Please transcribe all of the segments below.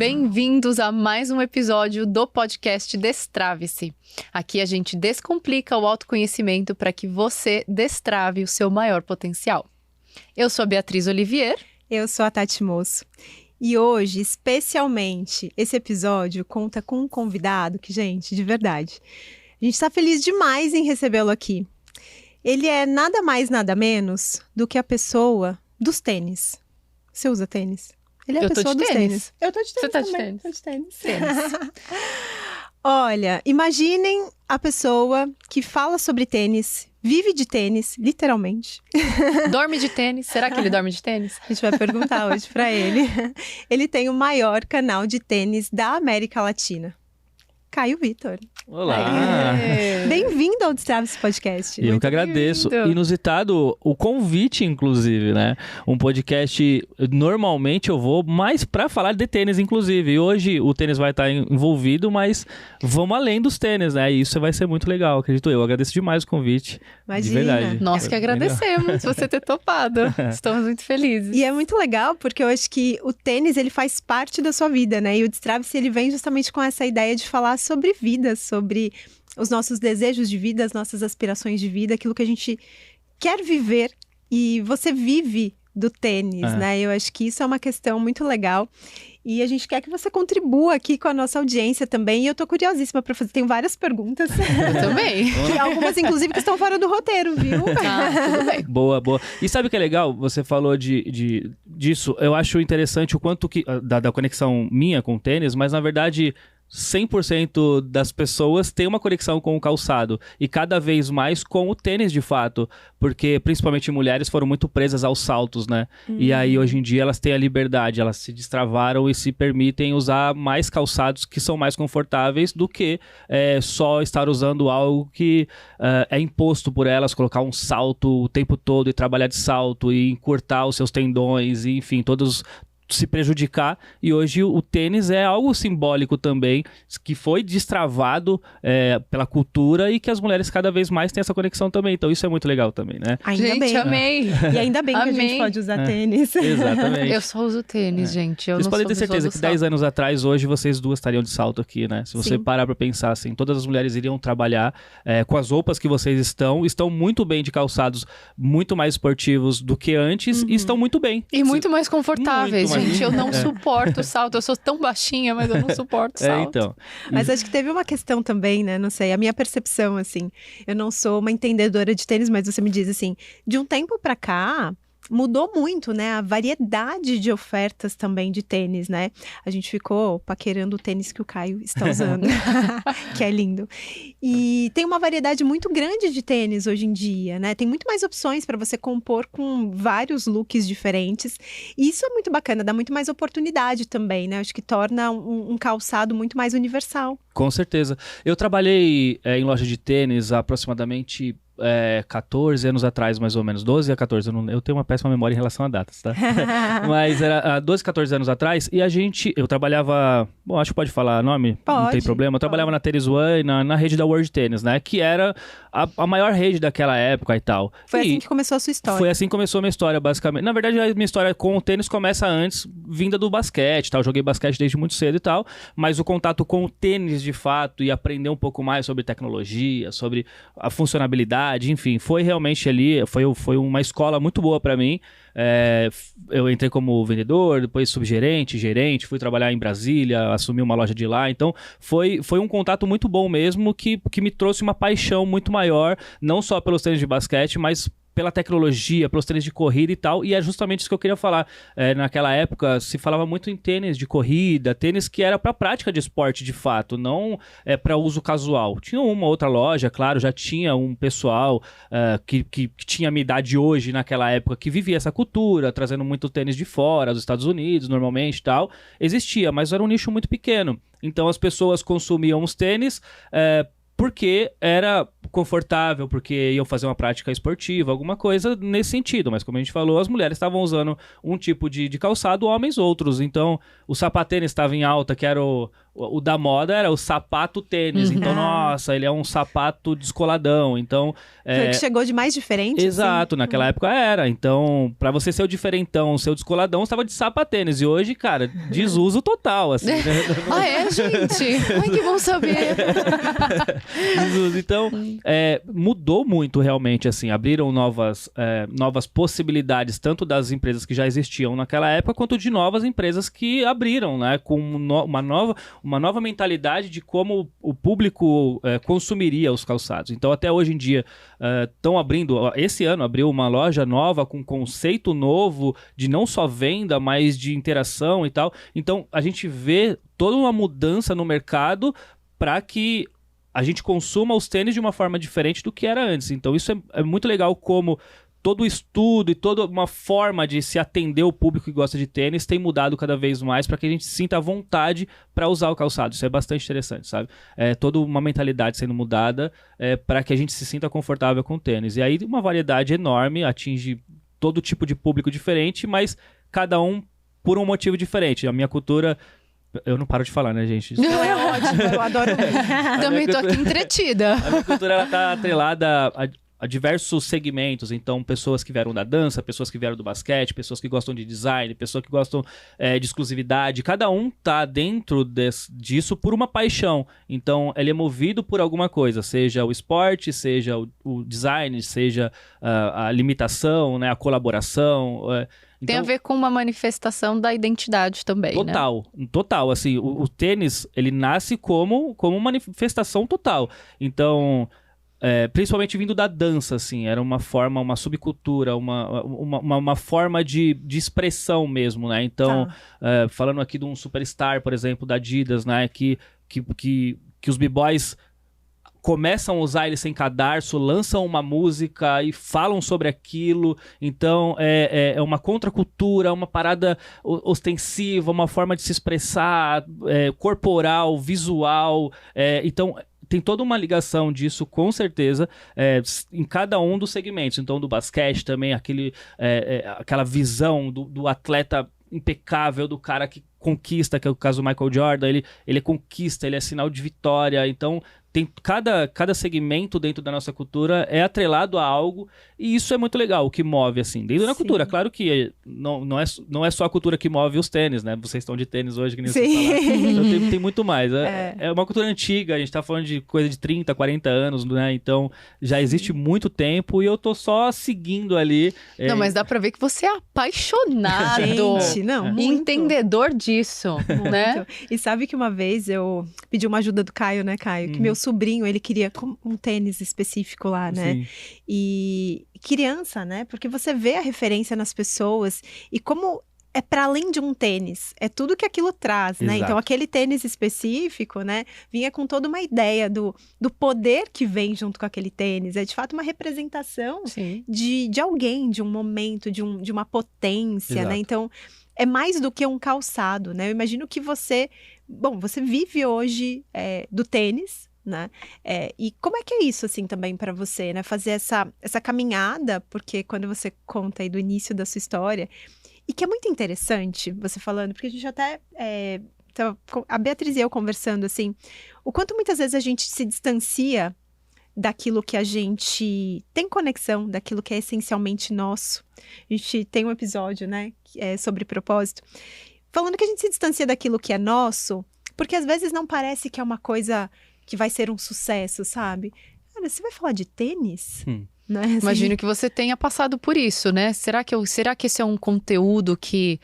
Bem-vindos a mais um episódio do podcast Destrave-se. Aqui a gente descomplica o autoconhecimento para que você destrave o seu maior potencial. Eu sou a Beatriz Olivier. Eu sou a Tati Moço. E hoje, especialmente, esse episódio conta com um convidado que, gente, de verdade, a gente está feliz demais em recebê-lo aqui. Ele é nada mais, nada menos do que a pessoa dos tênis. Você usa tênis? Ele é a pessoa dos tênis. Eu tô de tênis. Você tá de também. tênis? Tô de tênis. Tênis. Olha, imaginem a pessoa que fala sobre tênis, vive de tênis, literalmente. Dorme de tênis? Será que ele dorme de tênis? A gente vai perguntar hoje pra ele. Ele tem o maior canal de tênis da América Latina. Caio Vitor. Olá! Bem-vindo ao Destrave-se Podcast. Eu que agradeço. Inusitado o convite, inclusive, né? Um podcast, normalmente eu vou mais pra falar de tênis, inclusive. E hoje o tênis vai estar envolvido, mas vamos além dos tênis, né? E isso vai ser muito legal, acredito eu. Agradeço demais o convite. Imagina. De verdade. Nós que agradecemos você ter topado. Estamos muito felizes. E é muito legal porque eu acho que o tênis, ele faz parte da sua vida, né? E o Destrave-se, ele vem justamente com essa ideia de falar sobre vida, sobre os nossos desejos de vida, as nossas aspirações de vida, aquilo que a gente quer viver. E você vive do tênis, né? Eu acho que isso é uma questão muito legal. E a gente quer que você contribua aqui com a nossa audiência também. E eu tô curiosíssima para fazer. Tenho várias perguntas. Eu também. E algumas, inclusive, que estão fora do roteiro, viu? Tudo bem. Boa, boa. E sabe o que é legal? Você falou disso. Eu acho interessante o quanto que da conexão minha com o tênis, mas na verdade 100% das pessoas têm uma conexão com o calçado e cada vez mais com o tênis de fato, porque principalmente mulheres foram muito presas aos saltos, né? E aí hoje em dia elas têm a liberdade, elas se destravaram e se permitem usar mais calçados que são mais confortáveis do que só estar usando algo que é imposto por elas, colocar um salto o tempo todo e trabalhar de salto e encurtar os seus tendões e enfim, todos se prejudicar, e hoje o tênis é algo simbólico também, que foi destravado pela cultura e que as mulheres cada vez mais têm essa conexão também, então isso é muito legal também, né? Ainda Gente, bem. amei. E ainda bem que a Amei. gente pode usar tênis. Exatamente. Eu só uso tênis, gente. Eu Vocês não podem sou ter certeza que 10 anos atrás, hoje, vocês duas estariam de salto aqui, né? Se você Sim. parar pra pensar assim, todas as mulheres iriam trabalhar com as roupas que vocês estão muito bem de calçados, muito mais esportivos do que antes, e estão muito bem. E muito mais confortáveis, Muito mais. gente. Eu não suporto salto. Eu sou tão baixinha, mas eu não suporto salto. Então. Mas acho que teve uma questão também, né? Não sei, a minha percepção, assim. Eu não sou uma entendedora de tênis, mas você me diz assim, de um tempo pra cá, mudou muito, né? A variedade de ofertas também de tênis, né? A gente ficou paquerando o tênis que o Caio está usando, que é lindo. E tem uma variedade muito grande de tênis hoje em dia, né? Tem muito mais opções para você compor com vários looks diferentes. E isso é muito bacana, dá muito mais oportunidade também, né? Acho que torna um calçado muito mais universal. Com certeza. Eu trabalhei em loja de tênis há aproximadamente 14 anos atrás, mais ou menos, 12 a 14, eu tenho uma péssima memória em relação a datas, tá? Mas era há 12, 14 anos atrás, e eu trabalhava, bom, acho que pode falar nome, não tem problema, eu trabalhava na Tênis One, na rede da World Tennis, né, que era a maior rede daquela época e tal. Foi assim que começou a sua história. Foi assim que começou a minha história, basicamente. Na verdade, a minha história com o tênis começa antes, vinda do basquete, tal. Eu joguei basquete desde muito cedo e tal, mas o contato com o tênis, de fato, e aprender um pouco mais sobre tecnologia, sobre a funcionalidade, enfim, foi realmente ali, foi uma escola muito boa pra mim. Eu entrei como vendedor, depois subgerente, gerente, fui trabalhar em Brasília, assumi uma loja de lá, então foi um contato muito bom mesmo, que me trouxe uma paixão muito maior, não só pelos tênis de basquete, mas pela tecnologia, pelos tênis de corrida e tal, e é justamente isso que eu queria falar. Naquela época se falava muito em tênis de corrida, tênis que era para prática de esporte de fato, não para uso casual. Tinha uma outra loja, claro, já tinha um pessoal que tinha a minha idade hoje naquela época, que vivia essa cultura, trazendo muito tênis de fora, dos Estados Unidos, normalmente e tal. Existia, mas era um nicho muito pequeno. Então as pessoas consumiam os tênis porque era confortável, porque iam fazer uma prática esportiva, alguma coisa nesse sentido. Mas como a gente falou, as mulheres estavam usando um tipo de calçado, homens outros. Então o sapatênis estava em alta, que era o da moda era o sapato tênis. Então, nossa, ele é um sapato descoladão. Então, Foi o que chegou de mais diferente? Exato, naquela época era. Então, pra você ser o diferentão, ser o descoladão, você tava de sapatênis. E hoje, cara, desuso total, assim, né? Ah, é, gente? Ai, que bom saber. Desuso. Então, mudou muito realmente, assim. Abriram novas possibilidades, tanto das empresas que já existiam naquela época, quanto de novas empresas que abriram, né? Com uma nova mentalidade de como o público consumiria os calçados. Então, até hoje em dia, estão abrindo... Esse ano abriu uma loja nova com conceito novo de não só venda, mas de interação e tal. Então, a gente vê toda uma mudança no mercado para que a gente consuma os tênis de uma forma diferente do que era antes. Então, isso é muito legal como todo o estudo e toda uma forma de se atender o público que gosta de tênis tem mudado cada vez mais para que a gente sinta vontade para usar o calçado. Isso é bastante interessante, sabe? Toda uma mentalidade sendo mudada para que a gente se sinta confortável com o tênis. E aí uma variedade enorme, atinge todo tipo de público diferente, mas cada um por um motivo diferente. A minha cultura... Eu não paro de falar, né, gente? Não, é ótimo, eu adoro. Também tô aqui entretida. A minha cultura, ela tá atrelada a diversos segmentos. Então, pessoas que vieram da dança, pessoas que vieram do basquete, pessoas que gostam de design, pessoas que gostam de exclusividade. Cada um tá dentro disso por uma paixão. Então, ele é movido por alguma coisa, seja o esporte, seja o design, seja a limitação, né, a colaboração. Tem a ver com uma manifestação da identidade também, total, né? Total, assim, o tênis, ele nasce como manifestação total. Então... principalmente vindo da dança, assim, era uma forma, uma subcultura, uma forma de expressão mesmo, né? Então, falando aqui de um superstar, por exemplo, da Adidas, né? Que os b-boys começam a usar ele sem cadarço, lançam uma música e falam sobre aquilo. Então, é uma contracultura, uma parada ostensiva, uma forma de se expressar, corporal, visual. Então... Tem toda uma ligação disso, com certeza, em cada um dos segmentos. Então, do basquete também, aquela visão do atleta impecável, do cara que conquista, que é o caso do Michael Jordan, ele conquista, ele é sinal de vitória. Então, tem cada segmento dentro da nossa cultura é atrelado a algo, e isso é muito legal, o que move, assim, dentro da cultura. Claro que não é só a cultura que move os tênis, né? Vocês estão de tênis hoje, que nem vocês falaram. Então tem muito mais. É uma cultura antiga, a gente tá falando de coisa de 30, 40 anos, né? Então já existe muito tempo e eu tô só seguindo ali. Não, mas dá pra ver que você é apaixonado. Gente, não, muito. Entendedor disso, né? E sabe que uma vez eu pedi uma ajuda do Caio, né, Caio? Que meu sobrinho, ele queria um tênis específico lá, né? Sim. E criança, né? Porque você vê a referência nas pessoas e como é para além de um tênis, é tudo que aquilo traz, né? Exato. Então, aquele tênis específico, né? Vinha com toda uma ideia do poder que vem junto com aquele tênis. É, de fato, uma representação de alguém, de um momento, de uma potência, Exato. né? Então, é mais do que um calçado, né? Eu imagino que você vive hoje do tênis, né? E como é que é isso, assim, também para você, né? Fazer essa caminhada, porque quando você conta aí do início da sua história, e que é muito interessante você falando, porque a gente até... a Beatriz e eu conversando, assim, o quanto muitas vezes a gente se distancia daquilo que a gente tem conexão, daquilo que é essencialmente nosso. A gente tem um episódio, né, sobre propósito, falando que a gente se distancia daquilo que é nosso, porque às vezes não parece que é uma coisa que vai ser um sucesso, sabe? Cara, você vai falar de tênis? Né? Assim, imagino que você tenha passado por isso, né? Será que esse é um conteúdo que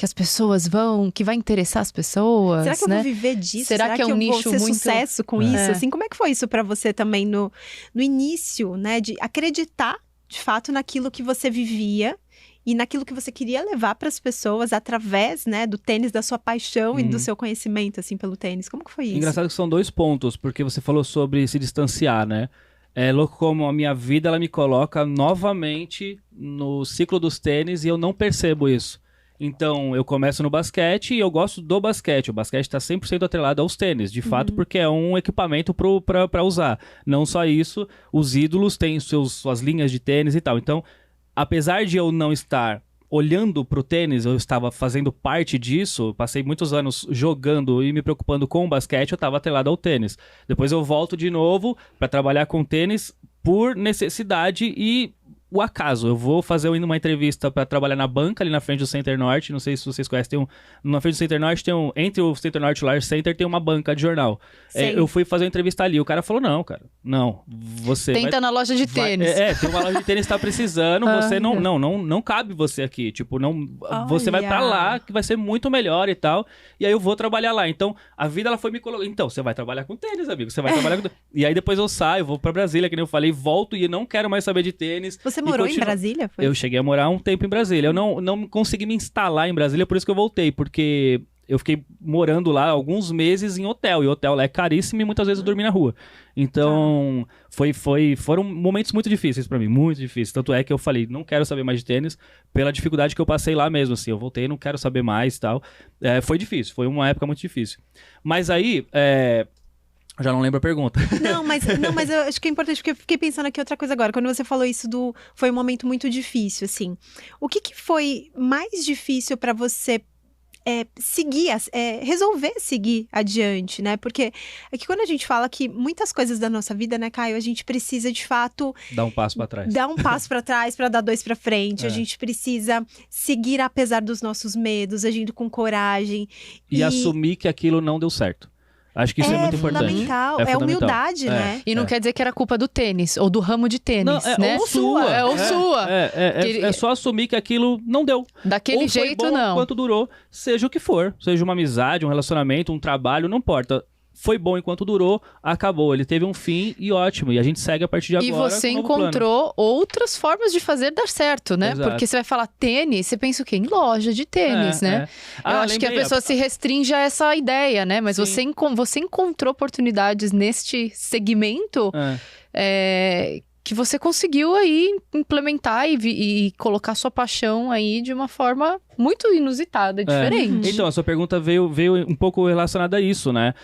as pessoas que vai interessar as pessoas? Será que eu né? vou viver disso? Será que é um eu nicho vou ser muito... sucesso com isso? Assim, como é que foi isso para você também no início, né? De acreditar, de fato, naquilo que você vivia e naquilo que você queria levar para as pessoas através, né, do tênis, da sua paixão e do seu conhecimento, assim, pelo tênis. Como que foi isso? Engraçado que são dois pontos, porque você falou sobre se distanciar, né? É louco como a minha vida, ela me coloca novamente no ciclo dos tênis e eu não percebo isso. Então, eu começo no basquete e eu gosto do basquete. O basquete está 100% atrelado aos tênis, de fato, porque é um equipamento para usar. Não só isso, os ídolos têm suas linhas de tênis e tal. Então, apesar de eu não estar olhando pro tênis, eu estava fazendo parte disso, passei muitos anos jogando e me preocupando com o basquete, eu estava atrelado ao tênis. Depois eu volto de novo para trabalhar com tênis por necessidade e o acaso. Eu vou fazer uma entrevista para trabalhar na banca ali na frente do Center Norte, não sei se vocês conhecem, na frente do Center Norte entre o Center Norte e o Lar Center tem uma banca de jornal. Eu fui fazer uma entrevista ali, o cara falou, não, você tenta na loja de tênis. Tem uma loja de tênis que tá precisando, você não cabe você aqui, tipo, você vai para lá que vai ser muito melhor e tal, e aí eu vou trabalhar lá. Então, a vida ela foi me colocando, então, você vai trabalhar com tênis, amigo, você vai trabalhar com e aí depois eu saio, vou para Brasília, que nem eu falei, volto e não quero mais saber de tênis. Você morou em Brasília? Foi? Eu cheguei a morar um tempo em Brasília. Eu não consegui me instalar em Brasília, por isso que eu voltei, porque eu fiquei morando lá alguns meses em hotel, e o hotel lá é caríssimo e muitas vezes eu dormi na rua. Então, foram momentos muito difíceis pra mim, muito difíceis. Tanto é que eu falei, não quero saber mais de tênis, pela dificuldade que eu passei lá mesmo, assim. Eu voltei, não quero saber mais e tal. Foi difícil, foi uma época muito difícil. Mas aí... Já não lembro a pergunta. Não, mas eu acho que é importante, porque eu fiquei pensando aqui outra coisa agora. Quando você falou isso foi um momento muito difícil, assim. O que foi mais difícil pra você seguir, resolver seguir adiante, né? Porque é que quando a gente fala que muitas coisas da nossa vida, né, Caio, a gente precisa, de fato... Dar um passo pra trás. Dar um passo pra trás pra dar 2 pra frente. A gente precisa seguir apesar dos nossos medos, agindo com coragem. E assumir que aquilo não deu certo. Acho que isso é muito importante. Fundamental. É humildade, né? E não quer dizer que era culpa do tênis, ou do ramo de tênis, né? Ou sua. Ou sua. É só assumir que aquilo não deu. Daquele jeito, não. Enquanto durou, seja o que for. Seja uma amizade, um relacionamento, um trabalho, não importa. Foi bom enquanto durou, acabou. Ele teve um fim e ótimo. E a gente segue a partir de agora. E você encontrou outras formas de fazer dar certo, né? Exato. Porque você vai falar tênis, você pensa o quê? Em loja de tênis, né? Eu acho que a pessoa se restringe a essa ideia, né? Mas você encontrou oportunidades neste segmento que você conseguiu aí implementar e colocar sua paixão aí de uma forma muito inusitada, diferente. Então, a sua pergunta veio um pouco relacionada a isso, né?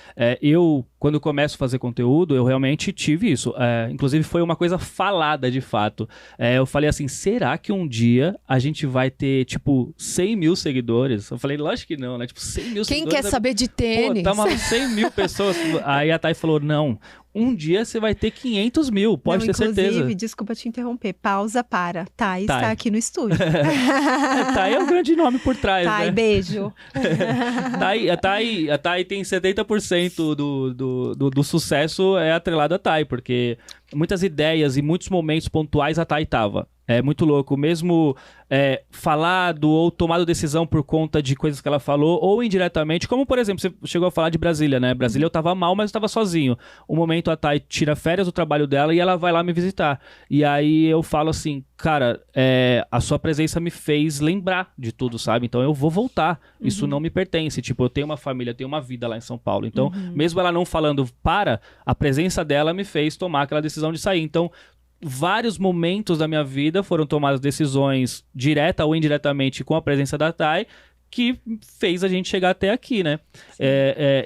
Eu, quando começo a fazer conteúdo, eu realmente tive isso. Inclusive, foi uma coisa falada, de fato. Eu falei assim, será que um dia a gente vai ter, tipo, 100 mil seguidores? Eu falei, lógico que não, né? Tipo, 100 mil seguidores... Quem quer saber de tênis? Pô, tá maluco, 100 mil pessoas. Aí a Thay falou, não... Um dia você vai ter 500 mil, pode ter certeza. Inclusive, desculpa te interromper, pausa para. Thay está aqui no estúdio. Thay é um grande nome por trás, Thay, né? beijo. A Thay tem 70% do sucesso atrelado a Thay, porque muitas ideias e muitos momentos pontuais a Thay tava. É muito louco, mesmo falado ou tomado decisão por conta de coisas que ela falou, ou indiretamente, como por exemplo, você chegou a falar de Brasília, né? Brasília eu tava mal, mas eu tava sozinho. Um momento a Thay tira férias do trabalho dela e ela vai lá me visitar. E aí eu falo assim, cara, a sua presença me fez lembrar de tudo, sabe? Então eu vou voltar. Isso não me pertence. Tipo, eu tenho uma família, eu tenho uma vida lá em São Paulo. Então, mesmo ela não falando a presença dela me fez tomar aquela decisão de sair. Então, vários momentos da minha vida foram tomadas decisões direta ou indiretamente com a presença da Thay que fez a gente chegar até aqui, né?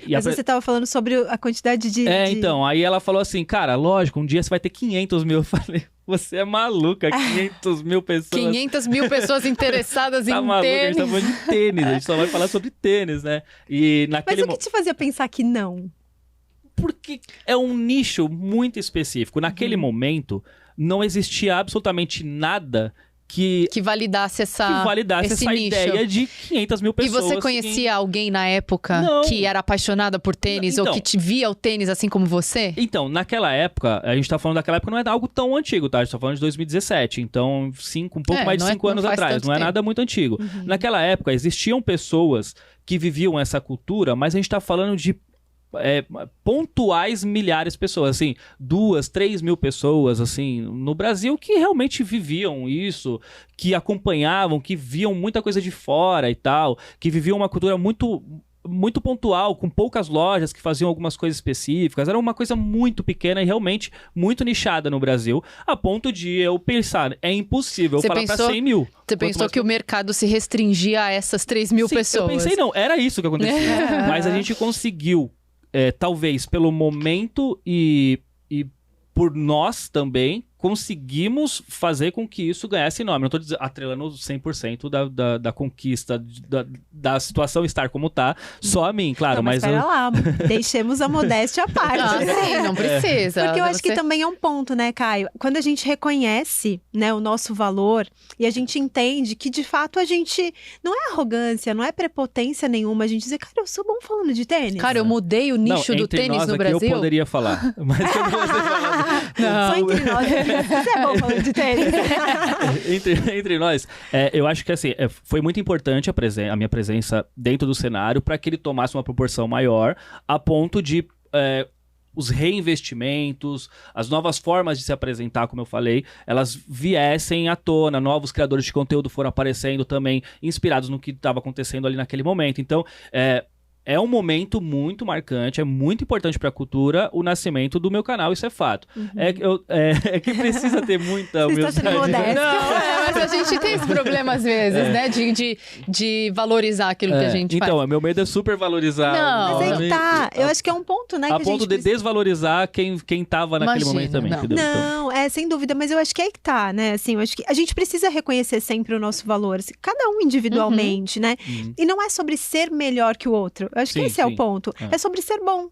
Mas você estava falando sobre a quantidade de... Então, aí ela falou assim, cara, lógico, um dia você vai ter 500 mil. Eu falei, você é maluca, 500 mil pessoas. 500 mil pessoas interessadas em maluca, tênis. A gente tá falando de tênis, a gente só vai falar sobre tênis, né? E naquele Mas o que te fazia pensar que não? Porque é um nicho muito específico. Naquele momento, não existia absolutamente nada que validasse essa ideia de 500 mil pessoas. E você conhecia alguém na época que era apaixonada por tênis ou que te via o tênis assim como você? Então, naquela época, a gente tá falando daquela época, não é algo tão antigo, tá? A gente tá falando de 2017, então um pouco mais de 5 anos atrás, não é nada muito antigo. Naquela época, existiam pessoas que viviam essa cultura, mas a gente tá falando de pontuais milhares de pessoas, assim, 2, 3 mil pessoas, assim, no Brasil que realmente viviam isso, que acompanhavam, que viam muita coisa de fora e tal, que viviam uma cultura muito pontual, com poucas lojas que faziam algumas coisas específicas, era uma coisa muito pequena e realmente muito nichada no Brasil, a ponto de eu pensar, é impossível eu falar pra 100 mil. Você pensou que o mercado se restringia a essas 3 mil pessoas? Eu pensei, não, era isso que acontecia, mas a gente conseguiu talvez pelo momento e por nós também, conseguimos fazer com que isso ganhasse nome. Não estou atrelando 100% da conquista, da situação estar como tá, só a mim, claro. Não, mas espera lá, deixemos a modéstia à parte. Sim, não precisa. Porque eu acho que também é um ponto, né, Caio? Quando a gente reconhece, né, o nosso valor e a gente entende que, de fato, a gente... Não é arrogância, não é prepotência nenhuma. A gente dizer, cara, eu sou bom falando de tênis. Cara, eu mudei o nicho do tênis no Brasil. Eu poderia falar, mas eu não vou falar. Só entre nós. Você é bom falando de tênis. entre nós, eu acho que assim, foi muito importante a minha presença dentro do cenário para que ele tomasse uma proporção maior, a ponto de os reinvestimentos, as novas formas de se apresentar, como eu falei, elas viessem à tona, novos criadores de conteúdo foram aparecendo também, inspirados no que estava acontecendo ali naquele momento. Então, é um momento muito marcante, é muito importante para a cultura o nascimento do meu canal, isso é fato. É que precisa ter muita humildade. Você está sendo modesto. Não, mas a gente tem esse problema às vezes, né? De valorizar aquilo que a gente faz. Então, meu medo é super valorizar. Não, mas aí que tá. Eu acho que é um ponto, né? A ponto de desvalorizar quem tava naquele momento também. Não, sem dúvida, mas eu acho que é aí que tá, né? Assim, eu acho que a gente precisa reconhecer sempre o nosso valor, assim, cada um individualmente, né? E não é sobre ser melhor que o outro. Eu acho que esse é o ponto. É sobre ser bom.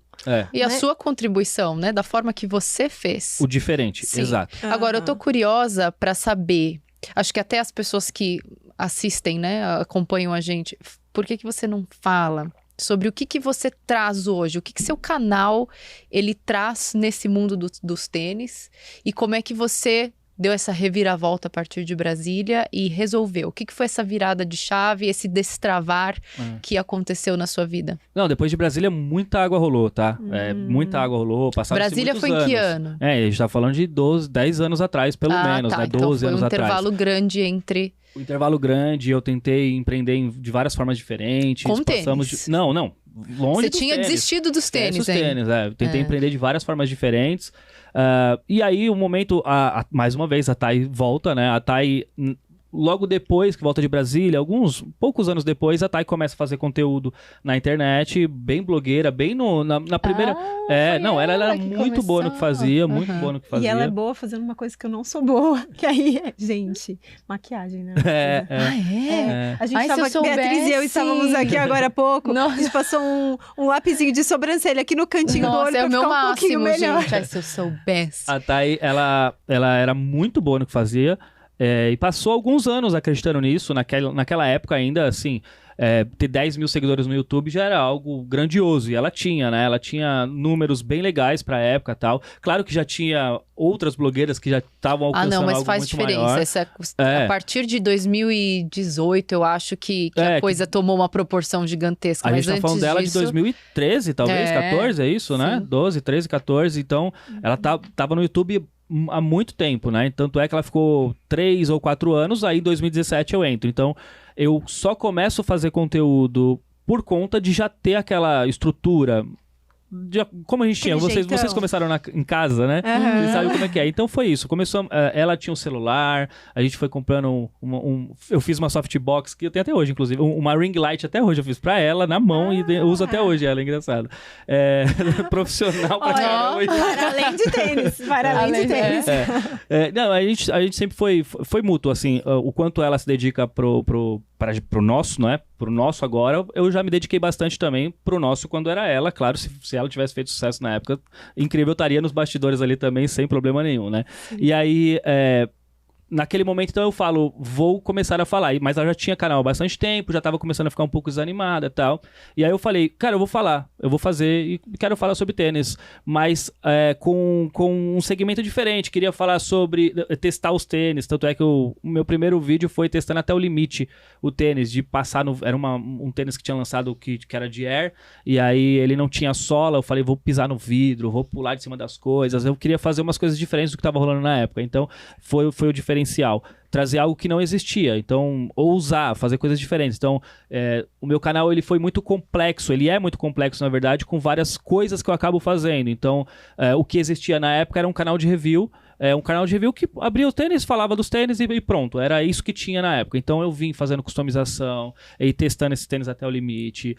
E a sua contribuição, né? Da forma que você fez. O diferente, exato. Agora, eu tô curiosa pra saber, acho que até as pessoas que assistem, né? Acompanham a gente, por que você não fala sobre o que você traz hoje? O que seu canal, ele traz nesse mundo dos tênis? E como é que você deu essa reviravolta a partir de Brasília e resolveu? O que foi essa virada de chave, esse destravar que aconteceu na sua vida? Não, depois de Brasília, muita água rolou, tá? Muita água rolou, Brasília foi em que ano? A gente tá falando de 10 anos atrás, pelo menos, né? 12 anos atrás. Foi um intervalo grande entre... O intervalo grande, eu tentei empreender de várias formas diferentes. Com tênis? Não, longe Você tinha desistido dos tênis, hein? Eu tentei empreender de várias formas diferentes. E aí, o momento, mais uma vez, a Thay volta, né? A Thay, logo depois que volta de Brasília, poucos anos depois, a Thay começa a fazer conteúdo na internet, bem blogueira, bem na primeira... ela era muito boa no que fazia, muito boa no que fazia. E ela é boa fazendo uma coisa que eu não sou boa, que aí gente, maquiagem, né? A gente tava, Beatriz e eu estávamos aqui agora há pouco, a gente passou um lapisinho de sobrancelha aqui no cantinho do olho pra ficar um pouquinho melhor. Gente, se eu soubesse. A Thay, ela era muito boa no que fazia, e passou alguns anos acreditando nisso, naquela época ainda, assim... ter 10 mil seguidores no YouTube já era algo grandioso, e ela tinha, né? Ela tinha números bem legais pra época e tal. Claro que já tinha outras blogueiras que já estavam alcançando algo muito maior. Mas faz diferença. A partir de 2018, eu acho que a coisa tomou uma proporção gigantesca. A mas gente tá falando dela de 2013, talvez, 14, é isso, né? Sim. 12, 13, 14. Então, ela tava no YouTube há muito tempo, né? Tanto é que ela ficou 3 ou 4 anos, aí em 2017 eu entro. Então, eu só começo a fazer conteúdo por conta de já ter aquela estrutura. Como a gente tinha, vocês começaram em casa, né? Vocês sabem como é que é. Então foi isso. Começou, ela tinha um celular, a gente foi comprando eu fiz uma softbox, que eu tenho até hoje, inclusive. Uma ring light até hoje eu fiz pra ela, na mão, e uso até hoje ela, é engraçado. Profissional pra caramba. Para além de tênis. Para além de tênis. Não, a gente sempre foi mútuo, assim, o quanto ela se dedica pro nosso, não é? Pro nosso agora, eu já me dediquei bastante também pro nosso quando era ela. Claro, se ela tivesse feito sucesso na época, incrível, eu estaria nos bastidores ali também, sem problema nenhum, né? Sim. E aí, naquele momento, então, eu falo, vou começar a falar. Mas ela já tinha canal há bastante tempo, já estava começando a ficar um pouco desanimada e tal. E aí eu falei, cara, eu vou fazer e quero falar sobre tênis, mas com um segmento diferente. Queria falar sobre testar os tênis, tanto é que o meu primeiro vídeo foi testando até o limite o tênis, de passar era um tênis que tinha lançado que era de Air, e aí ele não tinha sola, eu falei, vou pisar no vidro, vou pular de cima das coisas. Eu queria fazer umas coisas diferentes do que estava rolando na época, então foi o diferencial. Trazer algo que não existia, então, ousar, fazer coisas diferentes. Então, o meu canal, ele foi muito complexo, ele é muito complexo, na verdade, com várias coisas que eu acabo fazendo. Então, o que existia na época era um canal de review, que abria os tênis, falava dos tênis e pronto, era isso que tinha na época. Então eu vim fazendo customização, e testando esses tênis até o limite,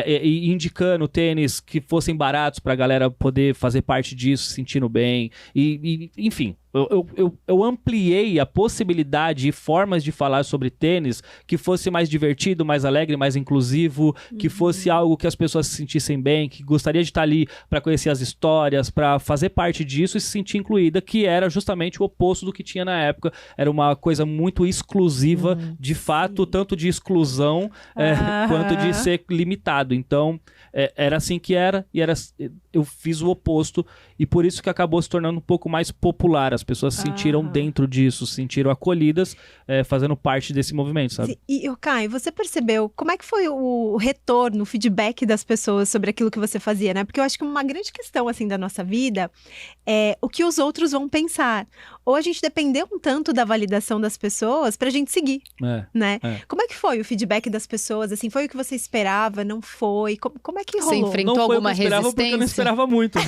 e indicando tênis que fossem baratos pra galera poder fazer parte disso, se sentindo bem, enfim. Eu ampliei a possibilidade e formas de falar sobre tênis que fosse mais divertido, mais alegre, mais inclusivo, que fosse algo que as pessoas se sentissem bem, que gostaria de estar ali para conhecer as histórias, para fazer parte disso e se sentir incluída, que era justamente o oposto do que tinha na época. Era uma coisa muito exclusiva, de fato, tanto de exclusão quanto de ser limitado. Então, era assim que era, e eu fiz o oposto, e por isso que acabou se tornando um pouco mais popular. As pessoas se sentiram dentro disso, se sentiram acolhidas, fazendo parte desse movimento, sabe? E Caio, você percebeu como é que foi o retorno, o feedback das pessoas sobre aquilo que você fazia, né? Porque eu acho que uma grande questão, assim, da nossa vida é o que os outros vão pensar. Ou a gente dependeu um tanto da validação das pessoas pra gente seguir, né? Como é que foi o feedback das pessoas? Assim, foi o que você esperava? Não foi? Como é que rolou? Você enfrentou alguma resistência? Porque eu não esperava muito.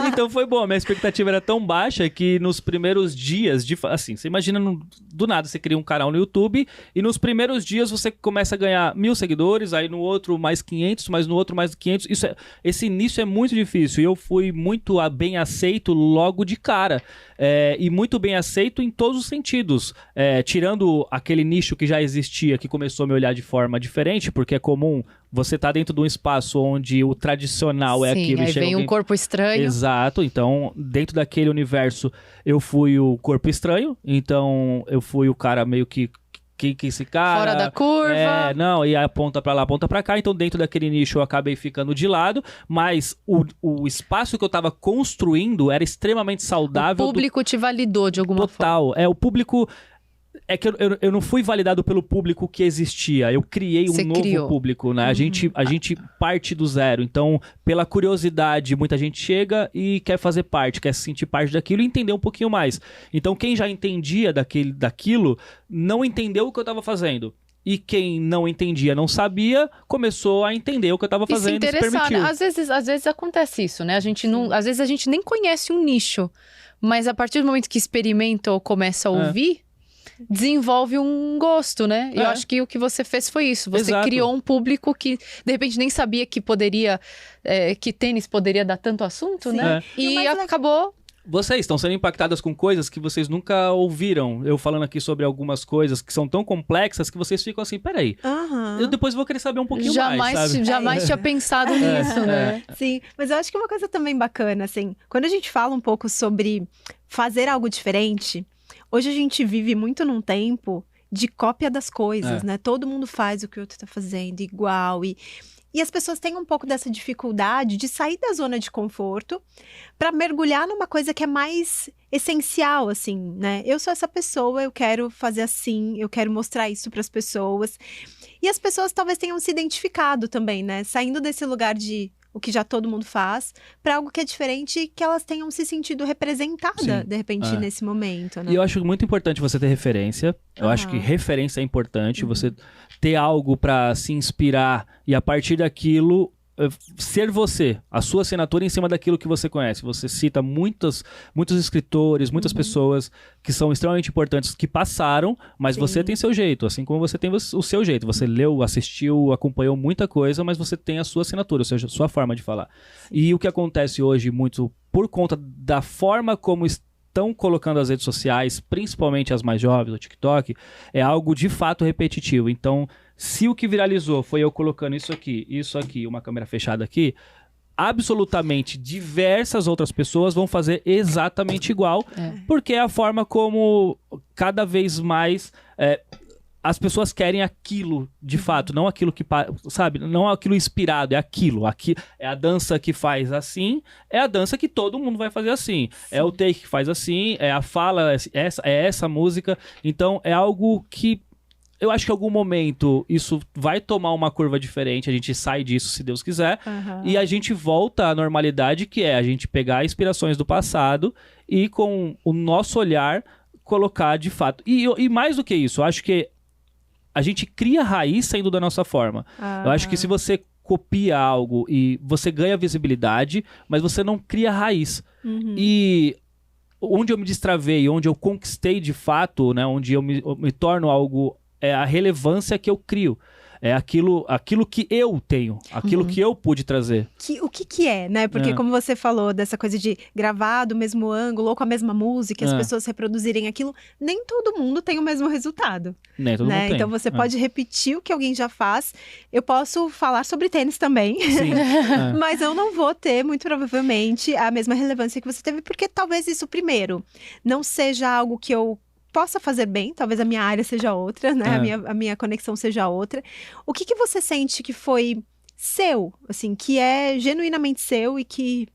Então foi bom. A minha expectativa era tão baixa que nos primeiros dias, assim, você imagina do nada, você cria um canal no YouTube e nos primeiros dias você começa a ganhar 1.000 seguidores, aí no outro mais 500, mas no outro mais 500. Esse início é muito difícil e eu fui muito bem aceito logo de cara. E muito bem aceito em todos os sentidos. Tirando aquele nicho que já existia, que começou a me olhar de forma diferente, porque é comum você estar dentro de um espaço onde o tradicional é aquilo. Aí vem um corpo estranho. Exato. Então, dentro daquele universo, eu fui o corpo estranho. Então, eu fui o cara meio que esse cara... Fora da curva. E aponta pra lá, aponta pra cá. Então, dentro daquele nicho, eu acabei ficando de lado. Mas o espaço que eu tava construindo era extremamente saudável. O público te validou de alguma forma. Total. O público... É que eu não fui validado pelo público que existia. Eu criei um novo público, né? A gente parte do zero. Então, pela curiosidade, muita gente chega e quer fazer parte, quer se sentir parte daquilo e entender um pouquinho mais. Então, quem já entendia daquilo, não entendeu o que eu estava fazendo. E quem não entendia, não sabia, começou a entender o que eu estava fazendo e se permitiu. Às vezes acontece isso, né? Às vezes a gente nem conhece um nicho, mas a partir do momento que experimenta ou começa a ouvir, desenvolve um gosto, né? Eu acho que o que você fez foi isso. Você criou um público que, de repente, nem sabia que que tênis poderia dar tanto assunto, né? E acabou... Vocês estão sendo impactadas com coisas que vocês nunca ouviram. Eu falando aqui sobre algumas coisas que são tão complexas que vocês ficam assim, peraí, eu depois vou querer saber um pouquinho mais, sabe? Jamais tinha pensado nisso, né? Sim, mas eu acho que uma coisa também bacana, assim, quando a gente fala um pouco sobre fazer algo diferente, hoje a gente vive muito num tempo de cópia das coisas, né? Todo mundo faz o que o outro tá fazendo igual e as pessoas têm um pouco dessa dificuldade de sair da zona de conforto para mergulhar numa coisa que é mais essencial, assim, né? Eu sou essa pessoa, eu quero fazer assim, eu quero mostrar isso para as pessoas. E as pessoas talvez tenham se identificado também, né? Saindo desse lugar de o que já todo mundo faz, para algo que é diferente e que elas tenham se sentido representadas, de repente, nesse momento, né? E eu acho muito importante você ter referência. Eu acho que referência é importante, você ter algo para se inspirar e a partir daquilo ser você, a sua assinatura em cima daquilo que você conhece. Você cita muitos escritores, muitas pessoas que são extremamente importantes, que passaram, mas você tem seu jeito, assim como você tem o seu jeito. Você leu, assistiu, acompanhou muita coisa, mas você tem a sua assinatura, ou seja, a sua forma de falar. E o que acontece hoje muito por conta da forma como estão colocando as redes sociais, principalmente as mais jovens, o TikTok, é algo de fato repetitivo. Então, se o que viralizou foi eu colocando isso aqui, uma câmera fechada aqui, absolutamente diversas outras pessoas vão fazer exatamente igual, porque é a forma como cada vez mais as pessoas querem aquilo de fato, não aquilo que, sabe, não aquilo inspirado, é aquilo. Aqui é a dança que faz assim, é a dança que todo mundo vai fazer assim. Sim. É o take que faz assim, é a fala, é essa música. Então é algo que eu acho que em algum momento isso vai tomar uma curva diferente, a gente sai disso se Deus quiser, e a gente volta à normalidade, que é a gente pegar inspirações do passado e com o nosso olhar colocar de fato. E mais do que isso, eu acho que a gente cria raiz saindo da nossa forma. Eu acho que se você copia algo e você ganha visibilidade, mas você não cria raiz. E onde eu me destravei, onde eu conquistei de fato, né, onde eu me torno algo, é a relevância que eu crio. É aquilo que eu tenho, aquilo que eu pude trazer. O que é, né? Porque como você falou dessa coisa de gravar do mesmo ângulo ou com a mesma música, as pessoas reproduzirem aquilo, nem todo mundo tem o mesmo resultado. Nem todo mundo tem. Então você pode repetir o que alguém já faz. Eu posso falar sobre tênis também, Sim, mas eu não vou ter, muito provavelmente, a mesma relevância que você teve, porque talvez isso, primeiro, não seja algo que eu possa fazer bem, talvez a minha área seja outra, né? A minha conexão seja outra. O que você sente que foi seu, assim, que é genuinamente seu e que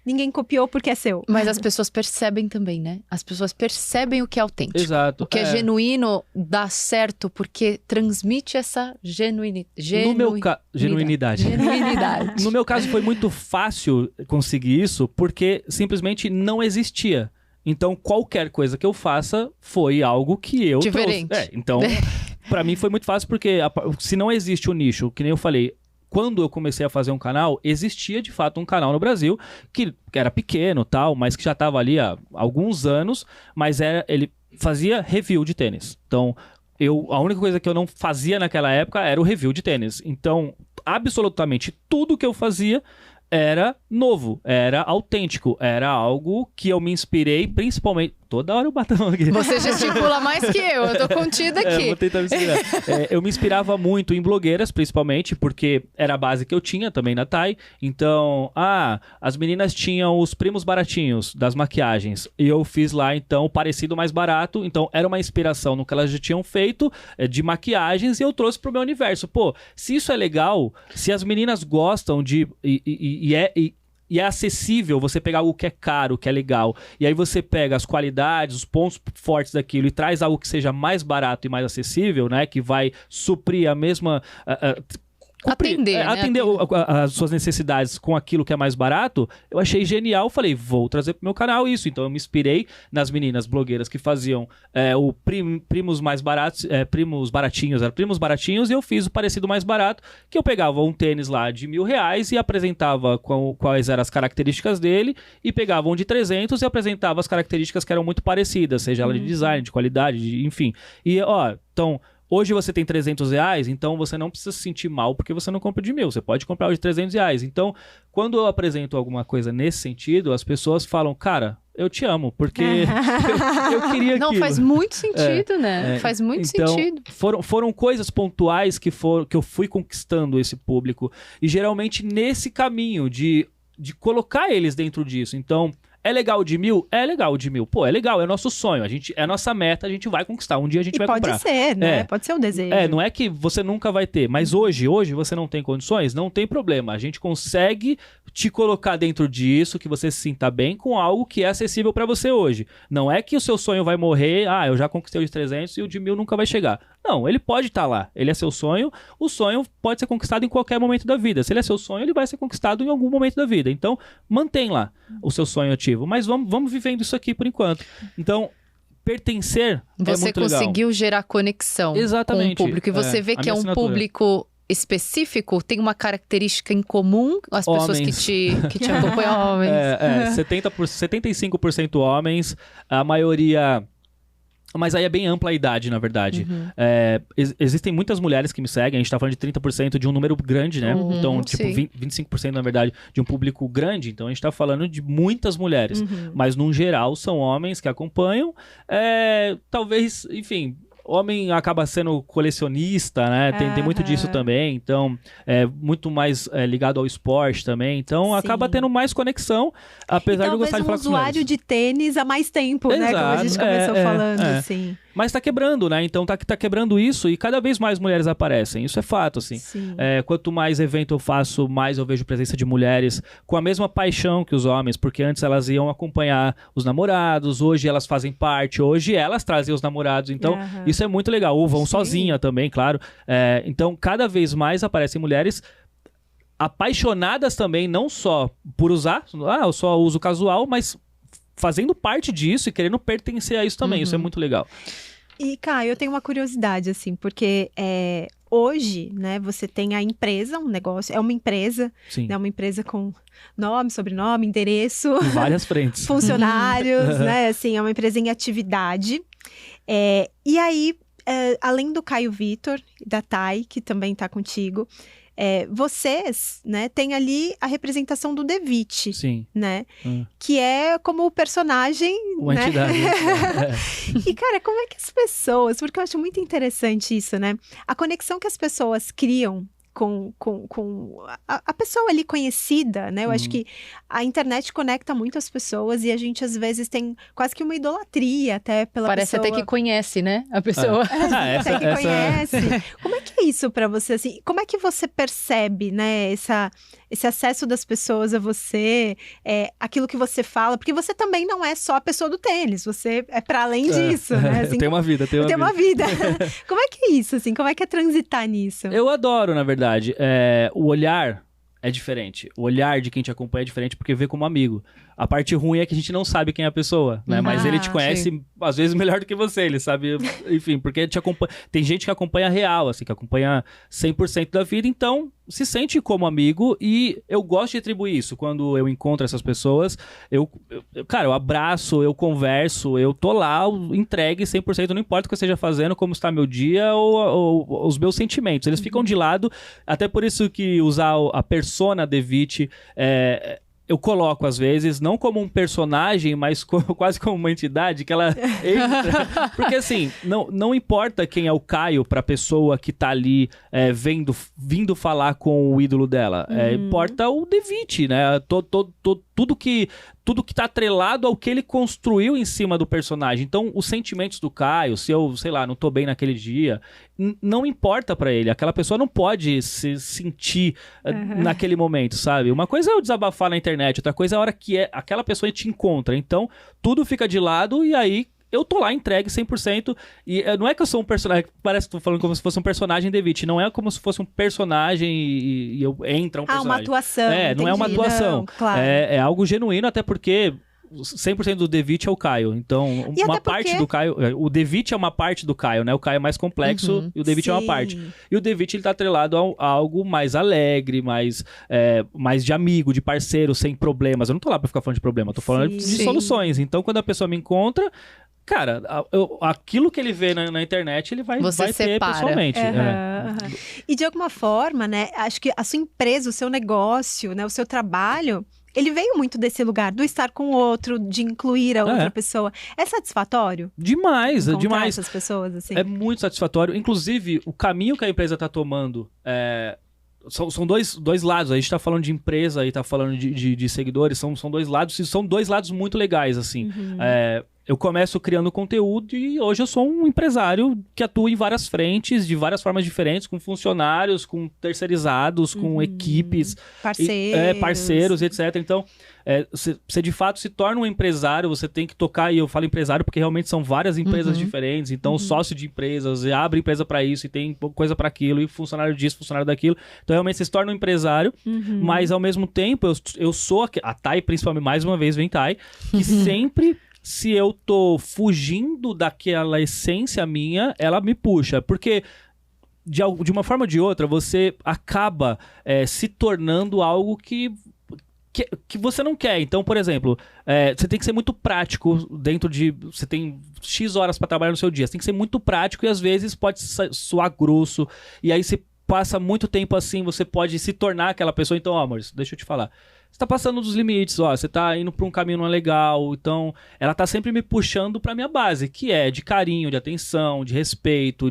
ninguém copiou porque é seu? Mas as pessoas percebem também, né? As pessoas percebem o que é autêntico. Exato. O que é genuíno dá certo porque transmite essa genuinidade. Genuinidade. No meu caso foi muito fácil conseguir isso porque simplesmente não existia. Então, qualquer coisa que eu faça foi algo que eu diferente. trouxe. Então, pra mim foi muito fácil porque se não existe o nicho, que nem eu falei, quando eu comecei a fazer um canal, existia de fato um canal no Brasil que era pequeno tal, mas que já estava ali há alguns anos, mas ele fazia review de tênis. Então, a única coisa que eu não fazia naquela época era o review de tênis. Então, absolutamente tudo que eu fazia era novo, era autêntico, era algo que eu me inspirei, principalmente... Toda hora eu bato a mão aqui. Você gesticula mais que eu tô contida aqui. Vou tentar me inspirar. Eu me inspirava muito em blogueiras, principalmente, porque era a base que eu tinha também na Thay. Então, as meninas tinham os primos baratinhos das maquiagens. E eu fiz lá, então, o parecido mais barato. Então, era uma inspiração no que elas já tinham feito de maquiagens e eu trouxe pro meu universo. Pô, se isso é legal, se as meninas gostam de... E é acessível você pegar algo que é caro, que é legal. E aí você pega as qualidades, os pontos fortes daquilo e traz algo que seja mais barato e mais acessível, né? Que vai suprir a mesma... atender as suas necessidades com aquilo que é mais barato. Eu achei genial, falei, vou trazer pro meu canal isso. Então eu me inspirei nas meninas blogueiras que faziam o primos mais baratos, primos baratinhos, e eu fiz o parecido mais barato, que eu pegava um tênis lá de R$1.000 e apresentava quais eram as características dele, e pegava um de 300 e apresentava as características que eram muito parecidas, seja ela de design, de qualidade, enfim. E então... Hoje você tem R$300, então você não precisa se sentir mal porque você não compra de 1.000. Você pode comprar o de R$300. Então, quando eu apresento alguma coisa nesse sentido, as pessoas falam, cara, eu te amo, porque eu queria aquilo. Não, faz muito sentido, né? Faz muito sentido. Foram coisas pontuais que eu fui conquistando esse público. E geralmente nesse caminho de colocar eles dentro disso. Então... É legal de 1.000? É legal de 1.000. Pô, é legal, é nosso sonho. É a nossa meta, a gente vai conquistar. Um dia a gente vai comprar. Pode ser, né? Pode ser um desejo. Não é que você nunca vai ter. Mas hoje você não tem condições? Não tem problema. A gente consegue te colocar dentro disso, que você se sinta bem com algo que é acessível pra você hoje. Não é que o seu sonho vai morrer, eu já conquistei o de 300 e o de 1.000 nunca vai chegar. Não, ele pode estar lá. Ele é seu sonho. O sonho pode ser conquistado em qualquer momento da vida. Se ele é seu sonho, ele vai ser conquistado em algum momento da vida. Então, mantém lá o seu sonho ativo. Mas vamos vivendo isso aqui por enquanto. Então, pertencer é muito legal. Você conseguiu gerar conexão com o público. E você vê que é um público específico, tem uma característica em comum, as pessoas que te acompanham, homens. 75% homens, a maioria... Mas aí é bem ampla a idade, na verdade. Existem muitas mulheres que me seguem, a gente tá falando de 30% de um número grande, né? Então, tipo, 25% na verdade de um público grande. Então, a gente tá falando de muitas mulheres. Mas, no geral, são homens que acompanham. Talvez, enfim... Homem acaba sendo colecionista, né? Tem muito disso também. Então, muito mais ligado ao esporte também. Então, acaba tendo mais conexão, apesar de eu gostar de falar com mulheres. Usuário de tênis há mais tempo, né? Como a gente começou falando, assim. Mas tá quebrando, né? Então tá quebrando isso e cada vez mais mulheres aparecem. Isso é fato, assim. Quanto mais evento eu faço, mais eu vejo presença de mulheres com a mesma paixão que os homens, porque antes elas iam acompanhar os namorados, hoje elas fazem parte, hoje elas trazem os namorados. Então, isso é muito legal. Ou vão sozinha também, claro. Então, cada vez mais aparecem mulheres apaixonadas também, não só por usar, eu só uso casual, mas fazendo parte disso e querendo pertencer a isso também. Isso é muito legal. E, Caio, eu tenho uma curiosidade, assim, porque hoje, né, você tem a empresa, um negócio, é uma empresa, né, uma empresa com nome, sobrenome, endereço. Em várias frentes. Funcionários, né, assim, é uma empresa em atividade. E aí, além do Caio Vitor e da Thay, que também tá contigo, vocês, né, tem ali a representação do Devitt, Sim. né? Que é como o personagem, Uma né? entidade. E, cara, como é que as pessoas... Porque eu acho muito interessante isso, né? A conexão que as pessoas criam com a pessoa ali conhecida, né? Eu acho que a internet conecta muito as pessoas e a gente, às vezes, tem quase que uma idolatria até pela Parece pessoa. até que conhece, né? A pessoa. Até que conhece. Como é que é isso pra você, assim? Como é que você percebe, né? Esse acesso das pessoas a você, aquilo que você fala, porque você também não é só a pessoa do tênis, você é para além disso, né? Assim, tem uma vida, tem uma vida. Como é que é isso, assim? Como é que é transitar nisso? Eu adoro, na verdade. O olhar é diferente. O olhar de quem te acompanha é diferente porque vê como amigo. A parte ruim é que a gente não sabe quem é a pessoa, né? Mas ele te conhece, às vezes, melhor do que você. Ele sabe, enfim, porque te acompanha. Tem gente que acompanha real, assim, que acompanha 100% da vida, então se sente como amigo e eu gosto de atribuir isso. Quando eu encontro essas pessoas, eu abraço, eu converso, eu tô lá, entregue 100%, não importa o que eu esteja fazendo, como está meu dia ou os meus sentimentos. Eles ficam de lado, até por isso que usar a persona Devitt eu coloco, às vezes, não como um personagem, mas quase como uma entidade que ela entra. Porque, assim, não importa quem é o Caio pra pessoa que tá ali vindo falar com o ídolo dela. Importa o Devitt, né? Tudo que tá atrelado ao que ele construiu em cima do personagem. Então, os sentimentos do Caio, se eu, sei lá, não tô bem naquele dia, não importa pra ele. Aquela pessoa não pode se sentir naquele momento, sabe? Uma coisa é eu desabafar na internet, outra coisa é a hora que aquela pessoa te encontra. Então, tudo fica de lado e aí eu tô lá entregue 100%. E não é que eu sou um personagem, parece que tô falando como se fosse um personagem Devitt. Não é como se fosse um personagem e eu entra um personagem. Uma atuação. Não é uma atuação. Não, claro. É algo genuíno, até porque 100% do Devitt é o Caio. Então, uma parte do Caio... O Devitt é uma parte do Caio, né? O Caio é mais complexo e o Devitt é uma parte. E o Devitt, ele tá atrelado a algo mais alegre, mais de amigo, de parceiro, sem problemas. Eu não tô lá pra ficar falando de problema, eu tô falando de soluções. Então, quando a pessoa me encontra... Cara, aquilo que ele vê na internet, ele vai ter pessoalmente. E de alguma forma, né, acho que a sua empresa, o seu negócio, né, o seu trabalho, ele veio muito desse lugar, do estar com o outro, de incluir a outra pessoa. É satisfatório? Demais, demais. Essas pessoas, assim. É muito satisfatório. Inclusive, o caminho que a empresa está tomando... São dois lados. A gente tá falando de empresa e tá falando de seguidores. São dois lados. E são dois lados muito legais, assim. Eu começo criando conteúdo e hoje eu sou um empresário que atua em várias frentes, de várias formas diferentes, com funcionários, com terceirizados, com equipes. Parceiros, etc. Então, você de fato se torna um empresário, você tem que tocar, e eu falo empresário porque realmente são várias empresas diferentes. Então, sócio de empresas, abre empresa para isso e tem coisa para aquilo, e funcionário disso, funcionário daquilo. Então, realmente, você se torna um empresário, mas ao mesmo tempo, eu sou a Thay, principalmente, mais uma vez, vem Thay, que sempre... Se eu tô fugindo daquela essência minha, ela me puxa. Porque, de uma forma ou de outra, você acaba se tornando algo que você não quer. Então, por exemplo, você tem que ser muito prático dentro de... Você tem X horas para trabalhar no seu dia. Você tem que ser muito prático e, às vezes, pode soar grosso. E aí, você passa muito tempo assim, você pode se tornar aquela pessoa. Então, amor, deixa eu te falar. Você tá passando dos limites, você tá indo pra um caminho não legal, então ela tá sempre me puxando pra minha base, que é de carinho, de atenção, de respeito,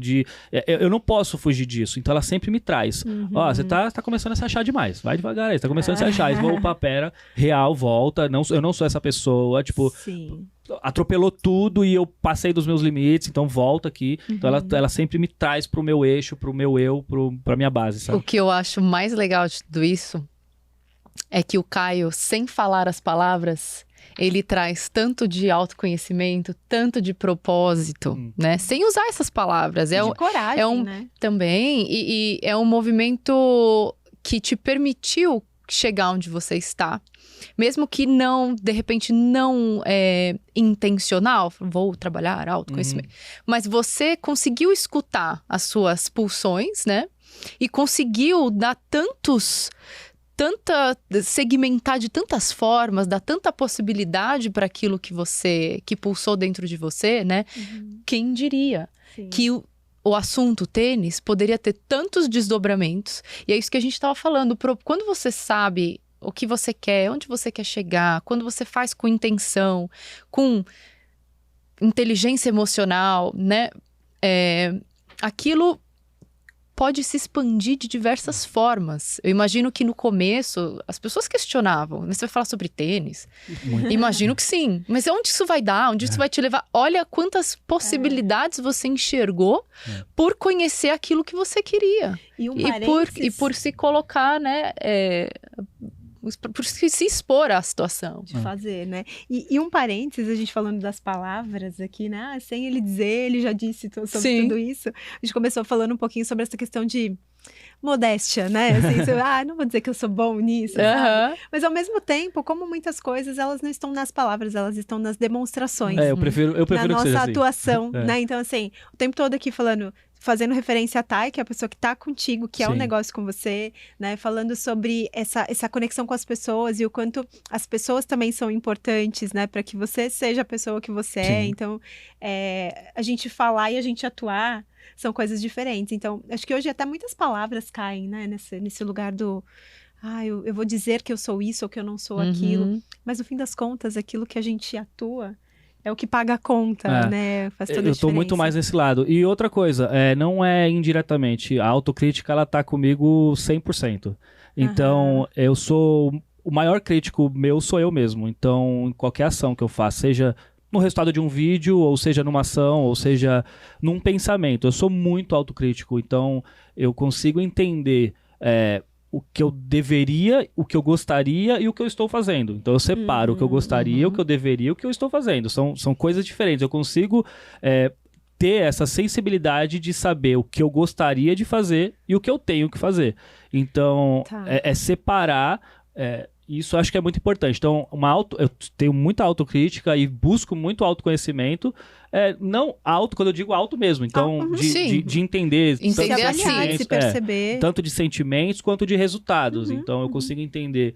eu não posso fugir disso, então ela sempre me traz. Você tá começando a se achar demais, vai devagar aí, você tá começando a se achar, opa, pera, real, volta, eu não sou essa pessoa, tipo... Sim. Atropelou tudo e eu passei dos meus limites, então volta aqui. Então ela sempre me traz pro meu eixo, pro meu eu, pra minha base, sabe? O que eu acho mais legal de tudo isso é que o Caio, sem falar as palavras, ele traz tanto de autoconhecimento, tanto de propósito, né? Sem usar essas palavras. De coragem, né? Também, e é um movimento que te permitiu chegar onde você está. Mesmo que não, de repente, não intencional, vou trabalhar autoconhecimento. Mas você conseguiu escutar as suas pulsões, né? E conseguiu dar segmentar de tantas formas, dar tanta possibilidade para aquilo que pulsou dentro de você, né? Quem diria? Sim. Que o assunto tênis poderia ter tantos desdobramentos. E é isso que a gente estava falando. Quando você sabe o que você quer, onde você quer chegar, quando você faz com intenção, com inteligência emocional, né? Aquilo pode se expandir de diversas formas. Eu imagino que no começo as pessoas questionavam. Mas você vai falar sobre tênis? Muito. Imagino que sim. Mas onde isso vai dar? Onde isso vai te levar? Olha quantas possibilidades você enxergou por conhecer aquilo que você queria. E por se colocar, né? Por se expor à situação. De fazer, né? E um parênteses, a gente falando das palavras aqui, né? Sem ele dizer, ele já disse sobre tudo isso. A gente começou falando um pouquinho sobre essa questão de modéstia, né? Assim, não vou dizer que eu sou bom nisso, sabe? Mas ao mesmo tempo, como muitas coisas, elas não estão nas palavras, elas estão nas demonstrações. Eu prefiro na que nossa seja assim. atuação, né? Então, assim, o tempo todo aqui fazendo referência a Thay, que é a pessoa que tá contigo, que é um negócio com você, né? Falando sobre essa conexão com as pessoas e o quanto as pessoas também são importantes, né? Para que você seja a pessoa que você é. Então, a gente falar e a gente atuar são coisas diferentes. Então, acho que hoje até muitas palavras caem, né? Nesse lugar do... eu vou dizer que eu sou isso ou que eu não sou aquilo. Mas, no fim das contas, aquilo que a gente atua é o que paga a conta, né? Faz toda a diferença. Eu tô muito mais nesse lado. E outra coisa, não é indiretamente. A autocrítica, ela tá comigo 100%. Então, eu sou... O maior crítico meu sou eu mesmo. Então, em qualquer ação que eu faço, seja no resultado de um vídeo, ou seja numa ação, ou seja num pensamento, eu sou muito autocrítico. Então, eu consigo entender... o que eu deveria, o que eu gostaria e o que eu estou fazendo. Então eu separo o que eu gostaria, o que eu deveria e o que eu estou fazendo. São coisas diferentes. Eu consigo ter essa sensibilidade de saber o que eu gostaria de fazer e o que eu tenho que fazer. Então, separar... isso acho que é muito importante. Então, eu tenho muita autocrítica e busco muito autoconhecimento. Não auto, quando eu digo auto mesmo. Então, de entender se avaliar, se perceber. Tanto de sentimentos quanto de resultados. Então, eu consigo entender...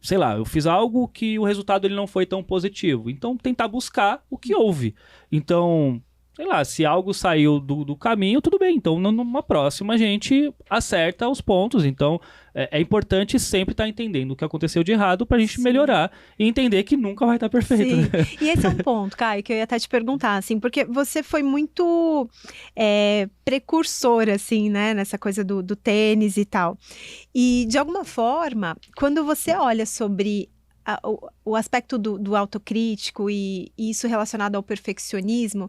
sei lá, eu fiz algo que o resultado ele não foi tão positivo. Então, tentar buscar o que houve. Então... sei lá, se algo saiu do caminho, tudo bem. Então, numa próxima, a gente acerta os pontos. Então, é importante sempre estar entendendo o que aconteceu de errado pra gente melhorar e entender que nunca vai estar perfeito. Sim. Né? E esse é um ponto, Caio, que eu ia até te perguntar, assim, porque você foi muito precursor, assim, né, nessa coisa do tênis e tal. E, de alguma forma, quando você olha sobre... o aspecto do autocrítico e isso relacionado ao perfeccionismo,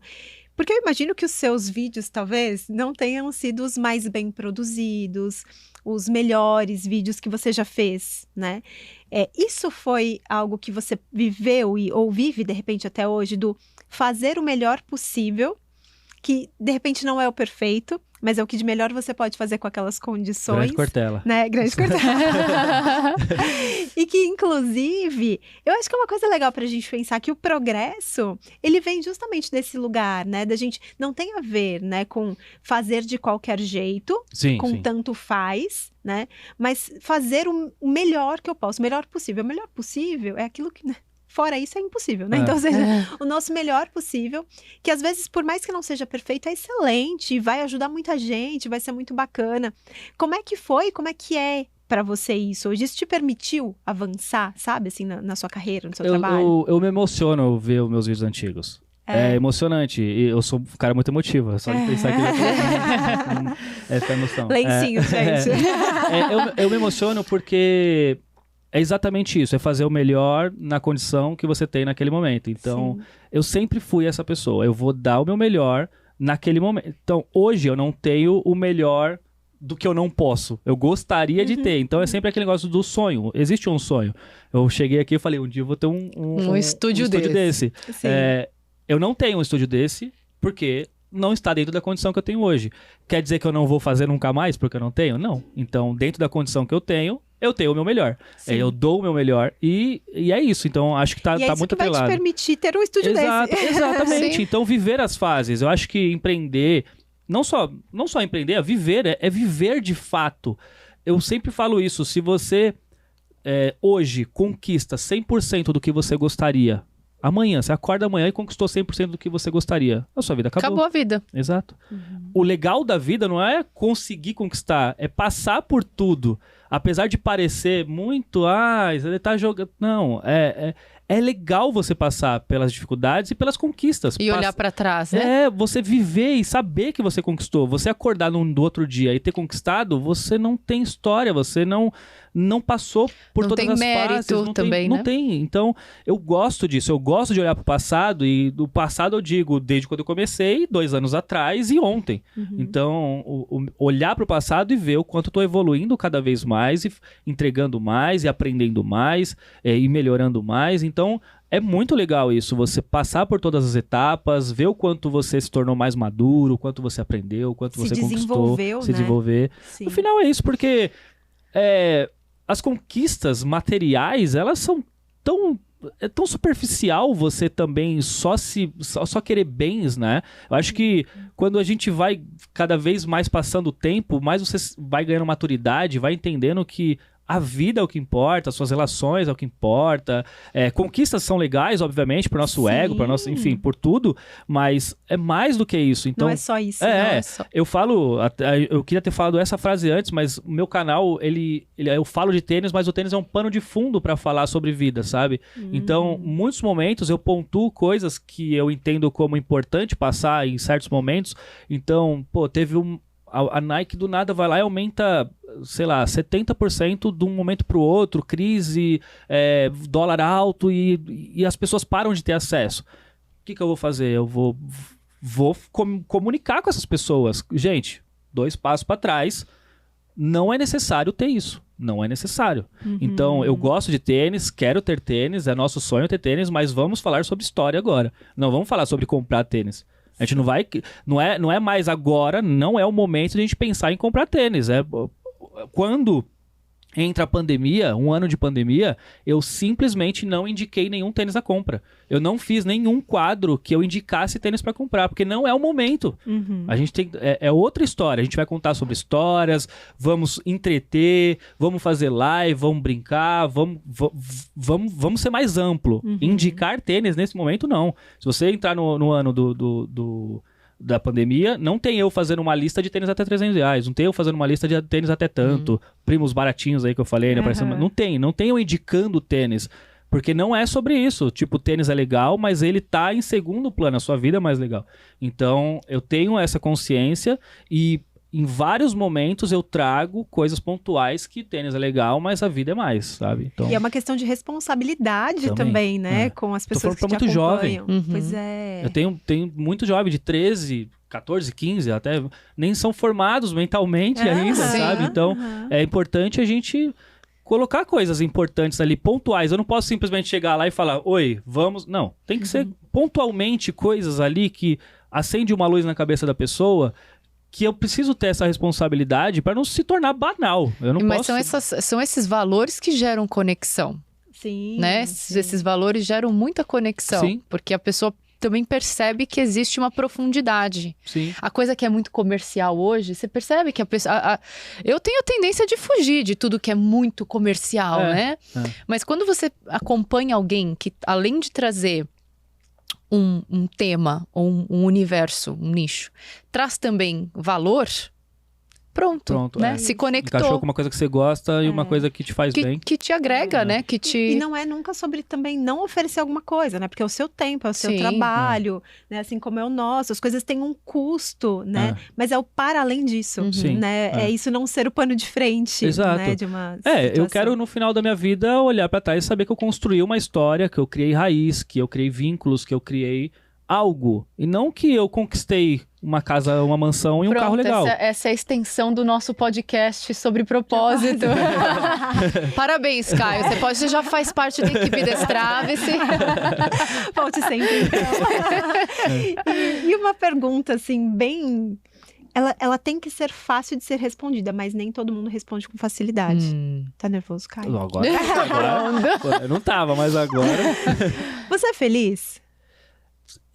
porque eu imagino que os seus vídeos talvez não tenham sido os mais bem produzidos, os melhores vídeos que você já fez, né? Isso foi algo que você viveu ou vive de repente até hoje, do fazer o melhor possível, que de repente não é o perfeito, mas é o que de melhor você pode fazer com aquelas condições. Grande Cortella. Né? Grande Cortella. E que, inclusive, eu acho que é uma coisa legal pra gente pensar que o progresso, ele vem justamente desse lugar, né? Da gente, não tem a ver, né, com fazer de qualquer jeito, com tanto faz, né? Mas fazer o melhor que eu posso, o melhor possível. O melhor possível é aquilo que... né? Fora isso, é impossível, né? Então, ou seja, o nosso melhor possível, que às vezes, por mais que não seja perfeito, é excelente, vai ajudar muita gente, vai ser muito bacana. Como é que foi? Como é que é pra você isso hoje? Isso te permitiu avançar, sabe? Assim, na sua carreira, no seu trabalho? Eu me emociono ao ver os meus vídeos antigos. É emocionante. E eu sou um cara muito emotivo. Só de pensar que essa emoção. Lencinho, gente. Eu me emociono porque... é exatamente isso, é fazer o melhor na condição que você tem naquele momento. Então, eu sempre fui essa pessoa. Eu vou dar o meu melhor naquele momento. Então, hoje eu não tenho o melhor do que eu não posso. Eu gostaria de ter. Então, é sempre aquele negócio do sonho. Existe um sonho. Eu cheguei aqui e falei, um dia eu vou ter um estúdio desse. Eu não tenho um estúdio desse, porque... não está dentro da condição que eu tenho hoje. Quer dizer que eu não vou fazer nunca mais porque eu não tenho? Não. Então, dentro da condição que eu tenho o meu melhor. Eu dou o meu melhor e é isso. Então, acho que tá muito atrelado. Vai te permitir ter um estúdio desse. Exatamente. Então, viver as fases. Eu acho que empreender, não só empreender, é viver de fato. Eu sempre falo isso. Se você hoje conquista 100% do que você gostaria Amanhã, você acorda amanhã e conquistou 100% do que você gostaria. A sua vida acabou. Acabou a vida. Exato. O legal da vida não é conseguir conquistar, é passar por tudo. Apesar de parecer muito, você tá jogando... Não, é legal você passar pelas dificuldades e pelas conquistas. E olhar pra trás, né? Você viver e saber que você conquistou. Você acordar do outro dia e ter conquistado, você não tem história, você não passou por não todas tem as mérito fases. também, né? Não tem. Então, eu gosto disso. Eu gosto de olhar pro passado, e do passado eu digo desde quando eu comecei, 2 anos atrás e ontem. Então, olhar pro passado e ver o quanto eu tô evoluindo cada vez mais, e entregando mais, e aprendendo mais, e melhorando mais. Então, é muito legal isso, você passar por todas as etapas, ver o quanto você se tornou mais maduro, o quanto você aprendeu, o quanto você conquistou, se desenvolver. Sim. No final é isso, porque as conquistas materiais, elas são tão... É tão superficial você também só querer bens, né? Eu acho que quando a gente vai cada vez mais passando o tempo, mais você vai ganhando maturidade, vai entendendo que a vida é o que importa, as suas relações é o que importa. Conquistas são legais, obviamente, pro nosso ego, para nosso, enfim, por tudo, mas é mais do que isso. Então, não é só isso. Eu falo, eu queria ter falado essa frase antes, mas o meu canal, eu falo de tênis, mas o tênis é um pano de fundo para falar sobre vida, sabe? Então, em muitos momentos eu pontuo coisas que eu entendo como importante passar em certos momentos. Então, teve a Nike do nada vai lá e aumenta, sei lá, 70% de um momento para o outro, crise, dólar alto, e as pessoas param de ter acesso. O que eu vou fazer? Eu vou comunicar com essas pessoas. Gente, 2 passos para trás, não é necessário ter isso. Não é necessário. Então, eu gosto de tênis, quero ter tênis, é nosso sonho ter tênis, mas vamos falar sobre história agora. Não vamos falar sobre comprar tênis. A gente não é mais agora, não é o momento de a gente pensar em comprar tênis. Quando entra a pandemia, 1 ano de pandemia, eu simplesmente não indiquei nenhum tênis à compra. Eu não fiz nenhum quadro que eu indicasse tênis para comprar, porque não é o momento. A gente tem... É outra história. A gente vai contar sobre histórias, vamos entreter, vamos fazer live, vamos brincar, vamos ser mais amplo. Indicar tênis nesse momento, não. Se você entrar no ano da pandemia, não tem eu fazendo uma lista de tênis até R$300, não tem eu fazendo uma lista de tênis até tanto, primos baratinhos aí que eu falei, né? Não tem eu indicando tênis, porque não é sobre isso. Tipo, o tênis é legal, mas ele tá em segundo plano, a sua vida é mais legal. Então, eu tenho essa consciência e em vários momentos eu trago coisas pontuais que tênis é legal, mas a vida é mais, sabe? Então, e é uma questão de responsabilidade também, né? Com as pessoas que te muito acompanham. Jovem. Pois é. Eu tenho muito jovem de 13, 14, 15, até nem são formados mentalmente ainda, sabe? Então, é importante a gente colocar coisas importantes ali, pontuais. Eu não posso simplesmente chegar lá e falar, oi, vamos... Não, tem que ser pontualmente coisas ali que acende uma luz na cabeça da pessoa, que eu preciso ter essa responsabilidade para não se tornar banal. Eu não Mas posso... são esses valores que geram conexão. Sim. Né? Sim. Esses valores geram muita conexão. Sim. Porque a pessoa também percebe que existe uma profundidade. Sim. A coisa que é muito comercial hoje, você percebe que a pessoa... Eu tenho a tendência de fugir de tudo que é muito comercial, né? Mas quando você acompanha alguém que, além de trazer um tema, ou um universo, um nicho, traz também valor, pronto né? Se conectou. Encaixou com uma coisa que você gosta e uma coisa que te faz bem. Que te agrega, né? E não é nunca sobre também não oferecer alguma coisa, né? Porque é o seu tempo, é o seu trabalho, né? Assim como é o nosso. As coisas têm um custo, né? Mas é o para além disso, né? É isso não ser o pano de frente, né? De uma situação. Eu quero no final da minha vida olhar pra trás e saber que eu construí uma história, que eu criei raiz, que eu criei vínculos, que eu criei algo. E não que eu conquistei uma casa, uma mansão e um carro legal. Essa é a extensão do nosso podcast sobre propósito. Parabéns, Caio. Você já faz parte da equipe Destrave-se. Volte sempre, então. E uma pergunta, assim, bem... Ela tem que ser fácil de ser respondida, mas nem todo mundo responde com facilidade. Tá nervoso, Caio? Agora eu não tava, mas agora... Você é feliz?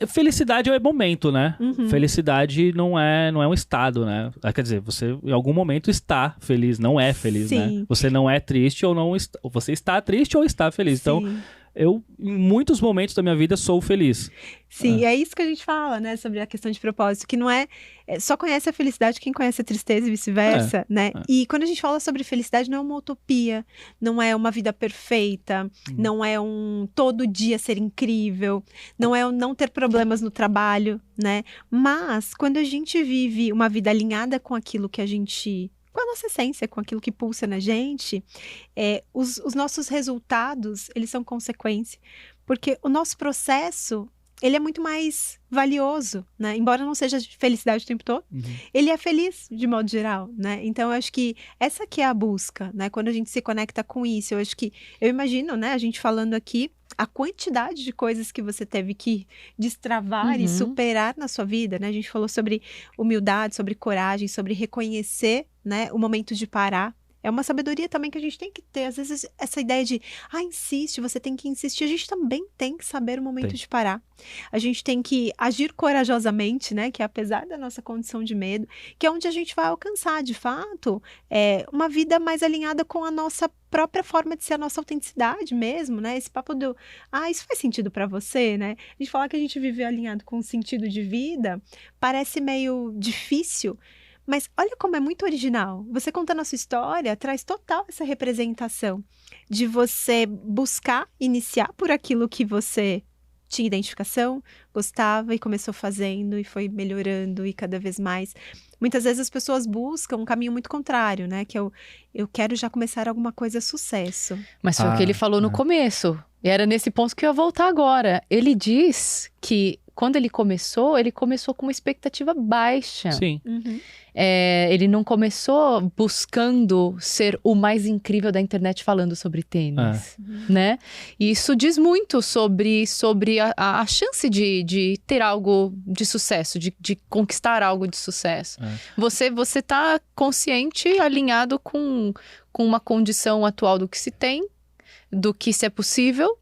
Felicidade é momento, né? Felicidade não é um estado, né? Quer dizer, você em algum momento está feliz, não é feliz, né? Você não é triste ou não está... Você está triste ou está feliz. Sim. Então, eu, em muitos momentos da minha vida, sou feliz. Sim, é isso que a gente fala, né, sobre a questão de propósito, que não só conhece a felicidade quem conhece a tristeza e vice-versa, né? E quando a gente fala sobre felicidade, não é uma utopia, não é uma vida perfeita, não é um todo dia ser incrível, não é não ter problemas no trabalho, né? Mas quando a gente vive uma vida alinhada com aquilo que com a nossa essência, com aquilo que pulsa na gente, os nossos resultados, eles são consequência, porque o nosso processo, ele é muito mais valioso, né? Embora não seja de felicidade o tempo todo, ele é feliz de modo geral, né? Então, eu acho que essa que é a busca, né? Quando a gente se conecta com isso, eu imagino, né? A gente falando aqui, a quantidade de coisas que você teve que destravar e superar na sua vida, né? A gente falou sobre humildade, sobre coragem, sobre reconhecer, né, o momento de parar. É uma sabedoria também que a gente tem que ter. Às vezes, essa ideia de, insiste, você tem que insistir. A gente também tem que saber o momento de parar. A gente tem que agir corajosamente, né? Que apesar da nossa condição de medo, que é onde a gente vai alcançar, de fato, uma vida mais alinhada com a nossa própria forma de ser, a nossa autenticidade mesmo, né? Esse papo do, isso faz sentido pra você, né? A gente falar que a gente vive alinhado com o sentido de vida, parece meio difícil, mas olha como é muito original. Você contando a sua história traz total essa representação de você buscar iniciar por aquilo que você tinha identificação, gostava e começou fazendo e foi melhorando e cada vez mais. Muitas vezes as pessoas buscam um caminho muito contrário, né? Que eu quero já começar alguma coisa sucesso. Mas foi o que ele falou no começo. E era nesse ponto que eu ia voltar agora. Ele diz que quando ele começou com uma expectativa baixa. Sim. Ele não começou buscando ser o mais incrível da internet falando sobre tênis, né? E isso diz muito sobre a chance de ter algo de sucesso, de conquistar algo de sucesso. Você tá consciente, alinhado com uma condição atual do que se tem, do que se é possível.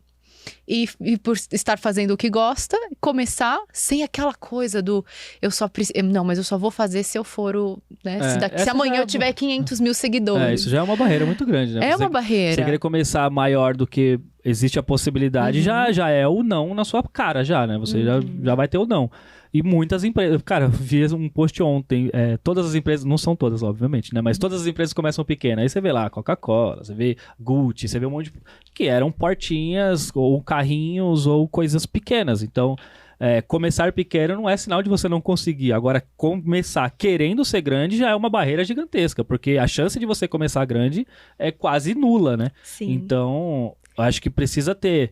E por estar fazendo o que gosta, começar sem aquela coisa do mas eu só vou fazer se eu for se amanhã eu tiver 500 mil seguidores. Isso já é uma barreira muito grande, né? Uma barreira. Você querer começar maior do que existe a possibilidade, já é o não na sua cara, já, né? Você já vai ter o não. E muitas empresas... Cara, eu vi um post ontem. Todas as empresas... Não são todas, obviamente, né? Mas todas as empresas começam pequenas. Aí você vê lá Coca-Cola, você vê Gucci, você vê um monte de... Que eram portinhas, ou carrinhos, ou coisas pequenas. Então, começar pequeno não é sinal de você não conseguir. Agora, começar querendo ser grande já é uma barreira gigantesca. Porque a chance de você começar grande é quase nula, né? Sim. Então, eu acho que precisa ter...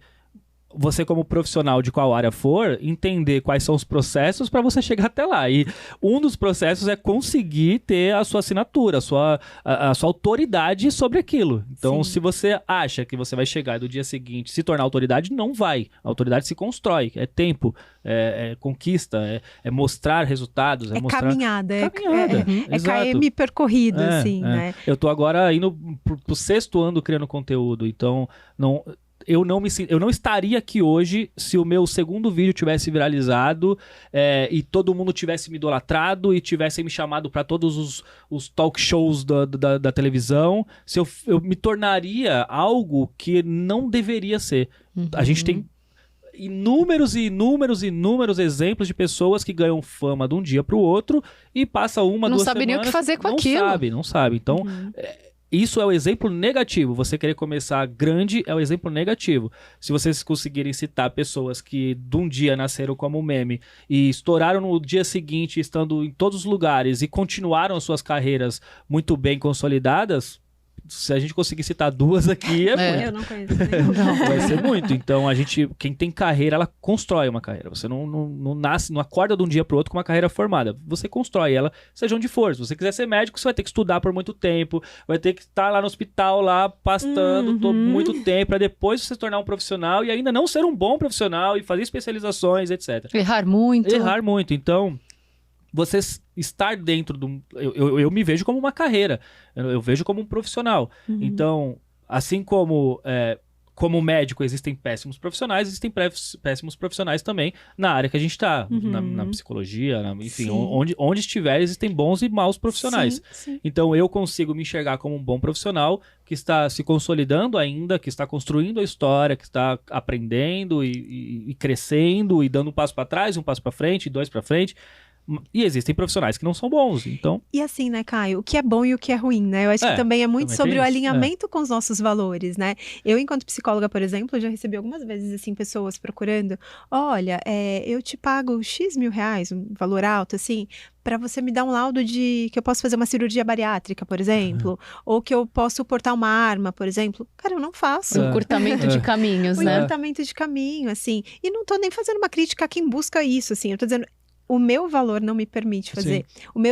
Você como profissional de qual área for, entender quais são os processos para você chegar até lá. E um dos processos é conseguir ter a sua assinatura, a sua autoridade sobre aquilo. Então, se você acha que você vai chegar e do dia seguinte se tornar autoridade, não vai. A autoridade se constrói, é tempo, é conquista, é mostrar resultados. É mostrar... caminhada. É exato. KM percorrido, assim, né? Eu tô agora indo pro 6º ano criando conteúdo, então eu não estaria aqui hoje se o meu segundo vídeo tivesse viralizado e todo mundo tivesse me idolatrado e tivesse me chamado para todos os talk shows da televisão. Se eu me tornaria algo que não deveria ser. A gente tem inúmeros exemplos de pessoas que ganham fama de um dia para o outro e passa duas semanas... Não sabe nem o que fazer com aquilo. Não sabe. Então... Isso é o exemplo negativo. Você querer começar grande é o exemplo negativo. Se vocês conseguirem citar pessoas que de um dia nasceram como meme e estouraram no dia seguinte, estando em todos os lugares e continuaram suas carreiras muito bem consolidadas, se a gente conseguir citar 2 aqui, muito. Eu não conheço nenhum. Vai ser muito. Então, quem tem carreira, ela constrói uma carreira. Você não nasce, não acorda de um dia pro outro com uma carreira formada. Você constrói ela, seja onde for. Se você quiser ser médico, você vai ter que estudar por muito tempo, vai ter que estar lá no hospital, lá, pastando muito tempo, para depois você se tornar um profissional e ainda não ser um bom profissional e fazer especializações, etc. Errar muito. Então... Você estar dentro de eu me vejo como uma carreira. Eu vejo como um profissional. Então, assim como como médico existem péssimos profissionais, existem péssimos profissionais também na área que a gente está, na psicologia, enfim, onde estiver existem bons e maus profissionais. Sim. Então eu consigo me enxergar como um bom profissional que está se consolidando ainda, que está construindo a história, que está aprendendo e crescendo e dando um passo para trás, um passo para frente, 2 para frente. E existem profissionais que não são bons, então... E assim, né, Caio, o que é bom e o que é ruim, né? Eu acho que também é muito sobre o alinhamento com os nossos valores, né? Eu, enquanto psicóloga, por exemplo, já recebi algumas vezes, assim, pessoas procurando, olha, eu te pago X mil reais, um valor alto, assim, para você me dar um laudo de que eu posso fazer uma cirurgia bariátrica, por exemplo, ou que eu posso portar uma arma, por exemplo. Cara, eu não faço. Um encurtamento de caminhos, né? Um encurtamento de caminho, assim. E não tô nem fazendo uma crítica a quem busca isso, assim. Eu tô dizendo... O meu valor não me permite fazer.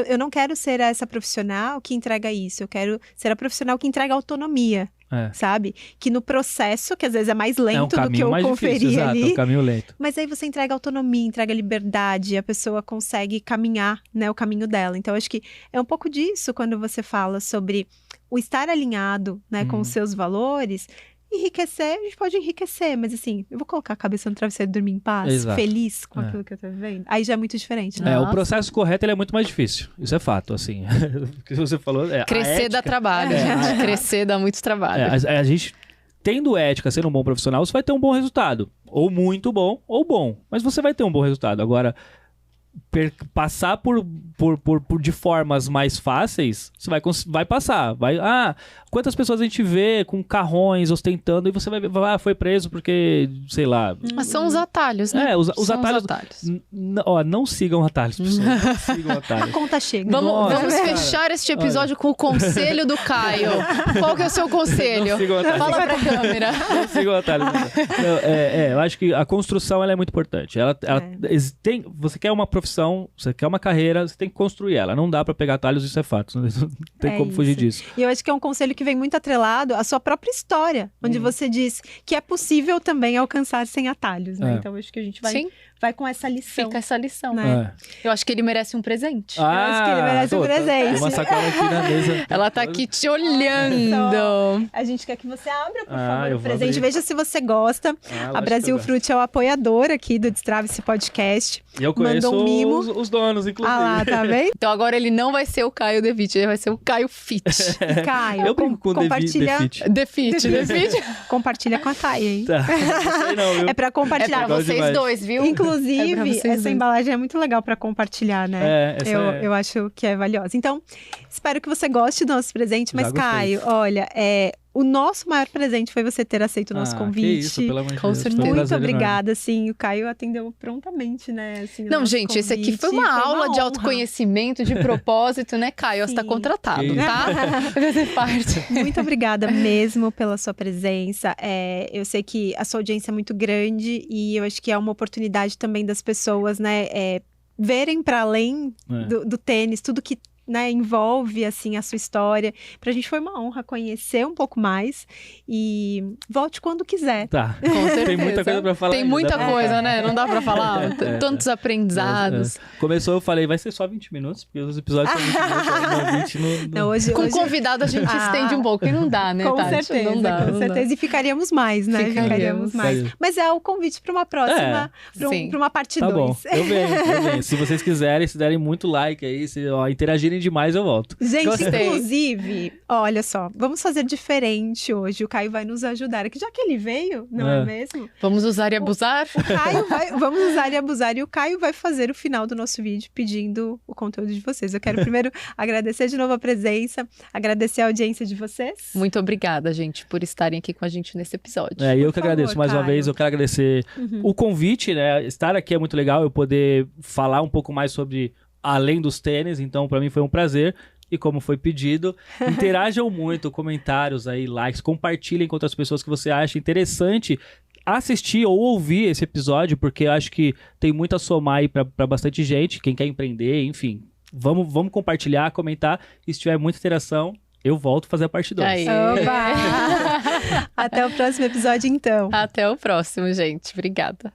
Eu não quero ser essa profissional que entrega isso. Eu quero ser a profissional que entrega autonomia, sabe? Que no processo, que às vezes é mais lento do que eu conferi ali. É um caminho lento. Mas aí você entrega autonomia, entrega liberdade. A pessoa consegue caminhar, né, o caminho dela. Então, acho que é um pouco disso quando você fala sobre o estar alinhado, né, com os seus valores. Enriquecer, a gente pode enriquecer, mas assim, eu vou colocar a cabeça no travesseiro e dormir em paz, feliz com aquilo que eu tô vivendo. Aí já é muito diferente, né? O processo correto ele é muito mais difícil. Isso é fato, assim. O que você falou crescer dá trabalho, gente. Crescer dá muito trabalho. A gente, tendo ética, sendo um bom profissional, você vai ter um bom resultado. Ou muito bom, ou bom. Mas você vai ter um bom resultado. Agora, passar por de formas mais fáceis, você vai passar. Quantas pessoas a gente vê com carrões ostentando e você vai ver, foi preso porque, sei lá... Mas são os atalhos, né? Os atalhos. Não sigam atalhos, pessoal. Não sigam atalhos. A conta chega. Vamos fechar este episódio com o conselho do Caio. Qual que é o seu conselho? Não sigam atalhos. Fala pra câmera. Não sigam atalhos. Eu acho que a construção ela é muito importante. Você quer uma profissão, você quer uma carreira, você tem que construir ela. Não dá pra pegar atalhos, isso é fato. Não tem como fugir disso. E eu acho que é um conselho que vem muito atrelado à sua própria história, onde você diz que é possível também alcançar sem atalhos, né? Então, acho que a gente vai com essa lição. Fica essa lição, né? É. Eu acho que ele merece um presente. Eu acho que ele merece um presente. Tem uma sacola aqui na mesa. Ela tá aqui te olhando. A gente quer que você abra, por favor, o presente. Abrir. Veja se você gosta. A Brasil Fruit é o apoiador aqui do Destrave-se Podcast. E eu conheço um mimo. Os donos, inclusive. Lá, tá vendo? Então agora ele não vai ser o Caio Devitt, ele vai ser o Caio Fit. Caio, eu brinco com compartilha. Defitt. Compartilha com a Thay, hein? Tá. Não sei não, viu? É pra compartilhar. É pra vocês dois, viu? Inclusive, essa embalagem é muito legal pra compartilhar, né? Eu acho que é valiosa. Então, espero que você goste do nosso presente. Mas, Caio, olha, o nosso maior presente foi você ter aceito o nosso convite. Que isso, pelo amor de Deus. Com certeza. Muito obrigada, assim. O Caio atendeu prontamente, né? Assim, não, gente, convite. Esse aqui foi uma aula de autoconhecimento, de propósito, né, Caio? Você tá contratado, tá? Vai fazer parte. Muito obrigada mesmo pela sua presença. Eu sei que a sua audiência é muito grande e eu acho que é uma oportunidade também das pessoas, né, verem para além do tênis, tudo que, né, envolve, assim, a sua história. Pra gente foi uma honra conhecer um pouco mais e volte quando quiser. Tá, com certeza. Tem muita coisa pra falar. Tem muita coisa, né? Não dá pra falar. Tantos aprendizados. Começou, eu falei, vai ser só 20 minutos, porque os episódios são 20 minutos. Não, hoje, com convidado a gente estende um pouco e não dá, né, com Tati? certeza, não dá, com certeza. E ficaríamos mais, né? Ficaríamos mais. Mas é o convite pra uma próxima, pra uma parte 2. Tá bom, eu venho. Se vocês quiserem, se derem muito like aí, se interagirem demais, eu volto. Gente, Gostei. Inclusive, olha só, vamos fazer diferente hoje. O Caio vai nos ajudar aqui, já que ele veio, não é mesmo? Vamos usar e abusar? Vamos usar e abusar. E o Caio vai fazer o final do nosso vídeo pedindo o conteúdo de vocês. Eu quero primeiro agradecer de novo a presença, agradecer a audiência de vocês. Muito obrigada, gente, por estarem aqui com a gente nesse episódio. Eu que agradeço mais uma vez. Eu quero agradecer o convite, né? Estar aqui é muito legal, eu poder falar um pouco mais sobre além dos tênis, então para mim foi um prazer. E como foi pedido, interajam muito, comentários aí, likes, compartilhem com outras pessoas que você acha interessante assistir ou ouvir esse episódio, porque eu acho que tem muito a somar aí pra bastante gente, quem quer empreender, enfim. Vamos compartilhar, comentar, e se tiver muita interação, eu volto a fazer a parte 2. Oba! Até o próximo episódio, então. Até o próximo, gente. Obrigada.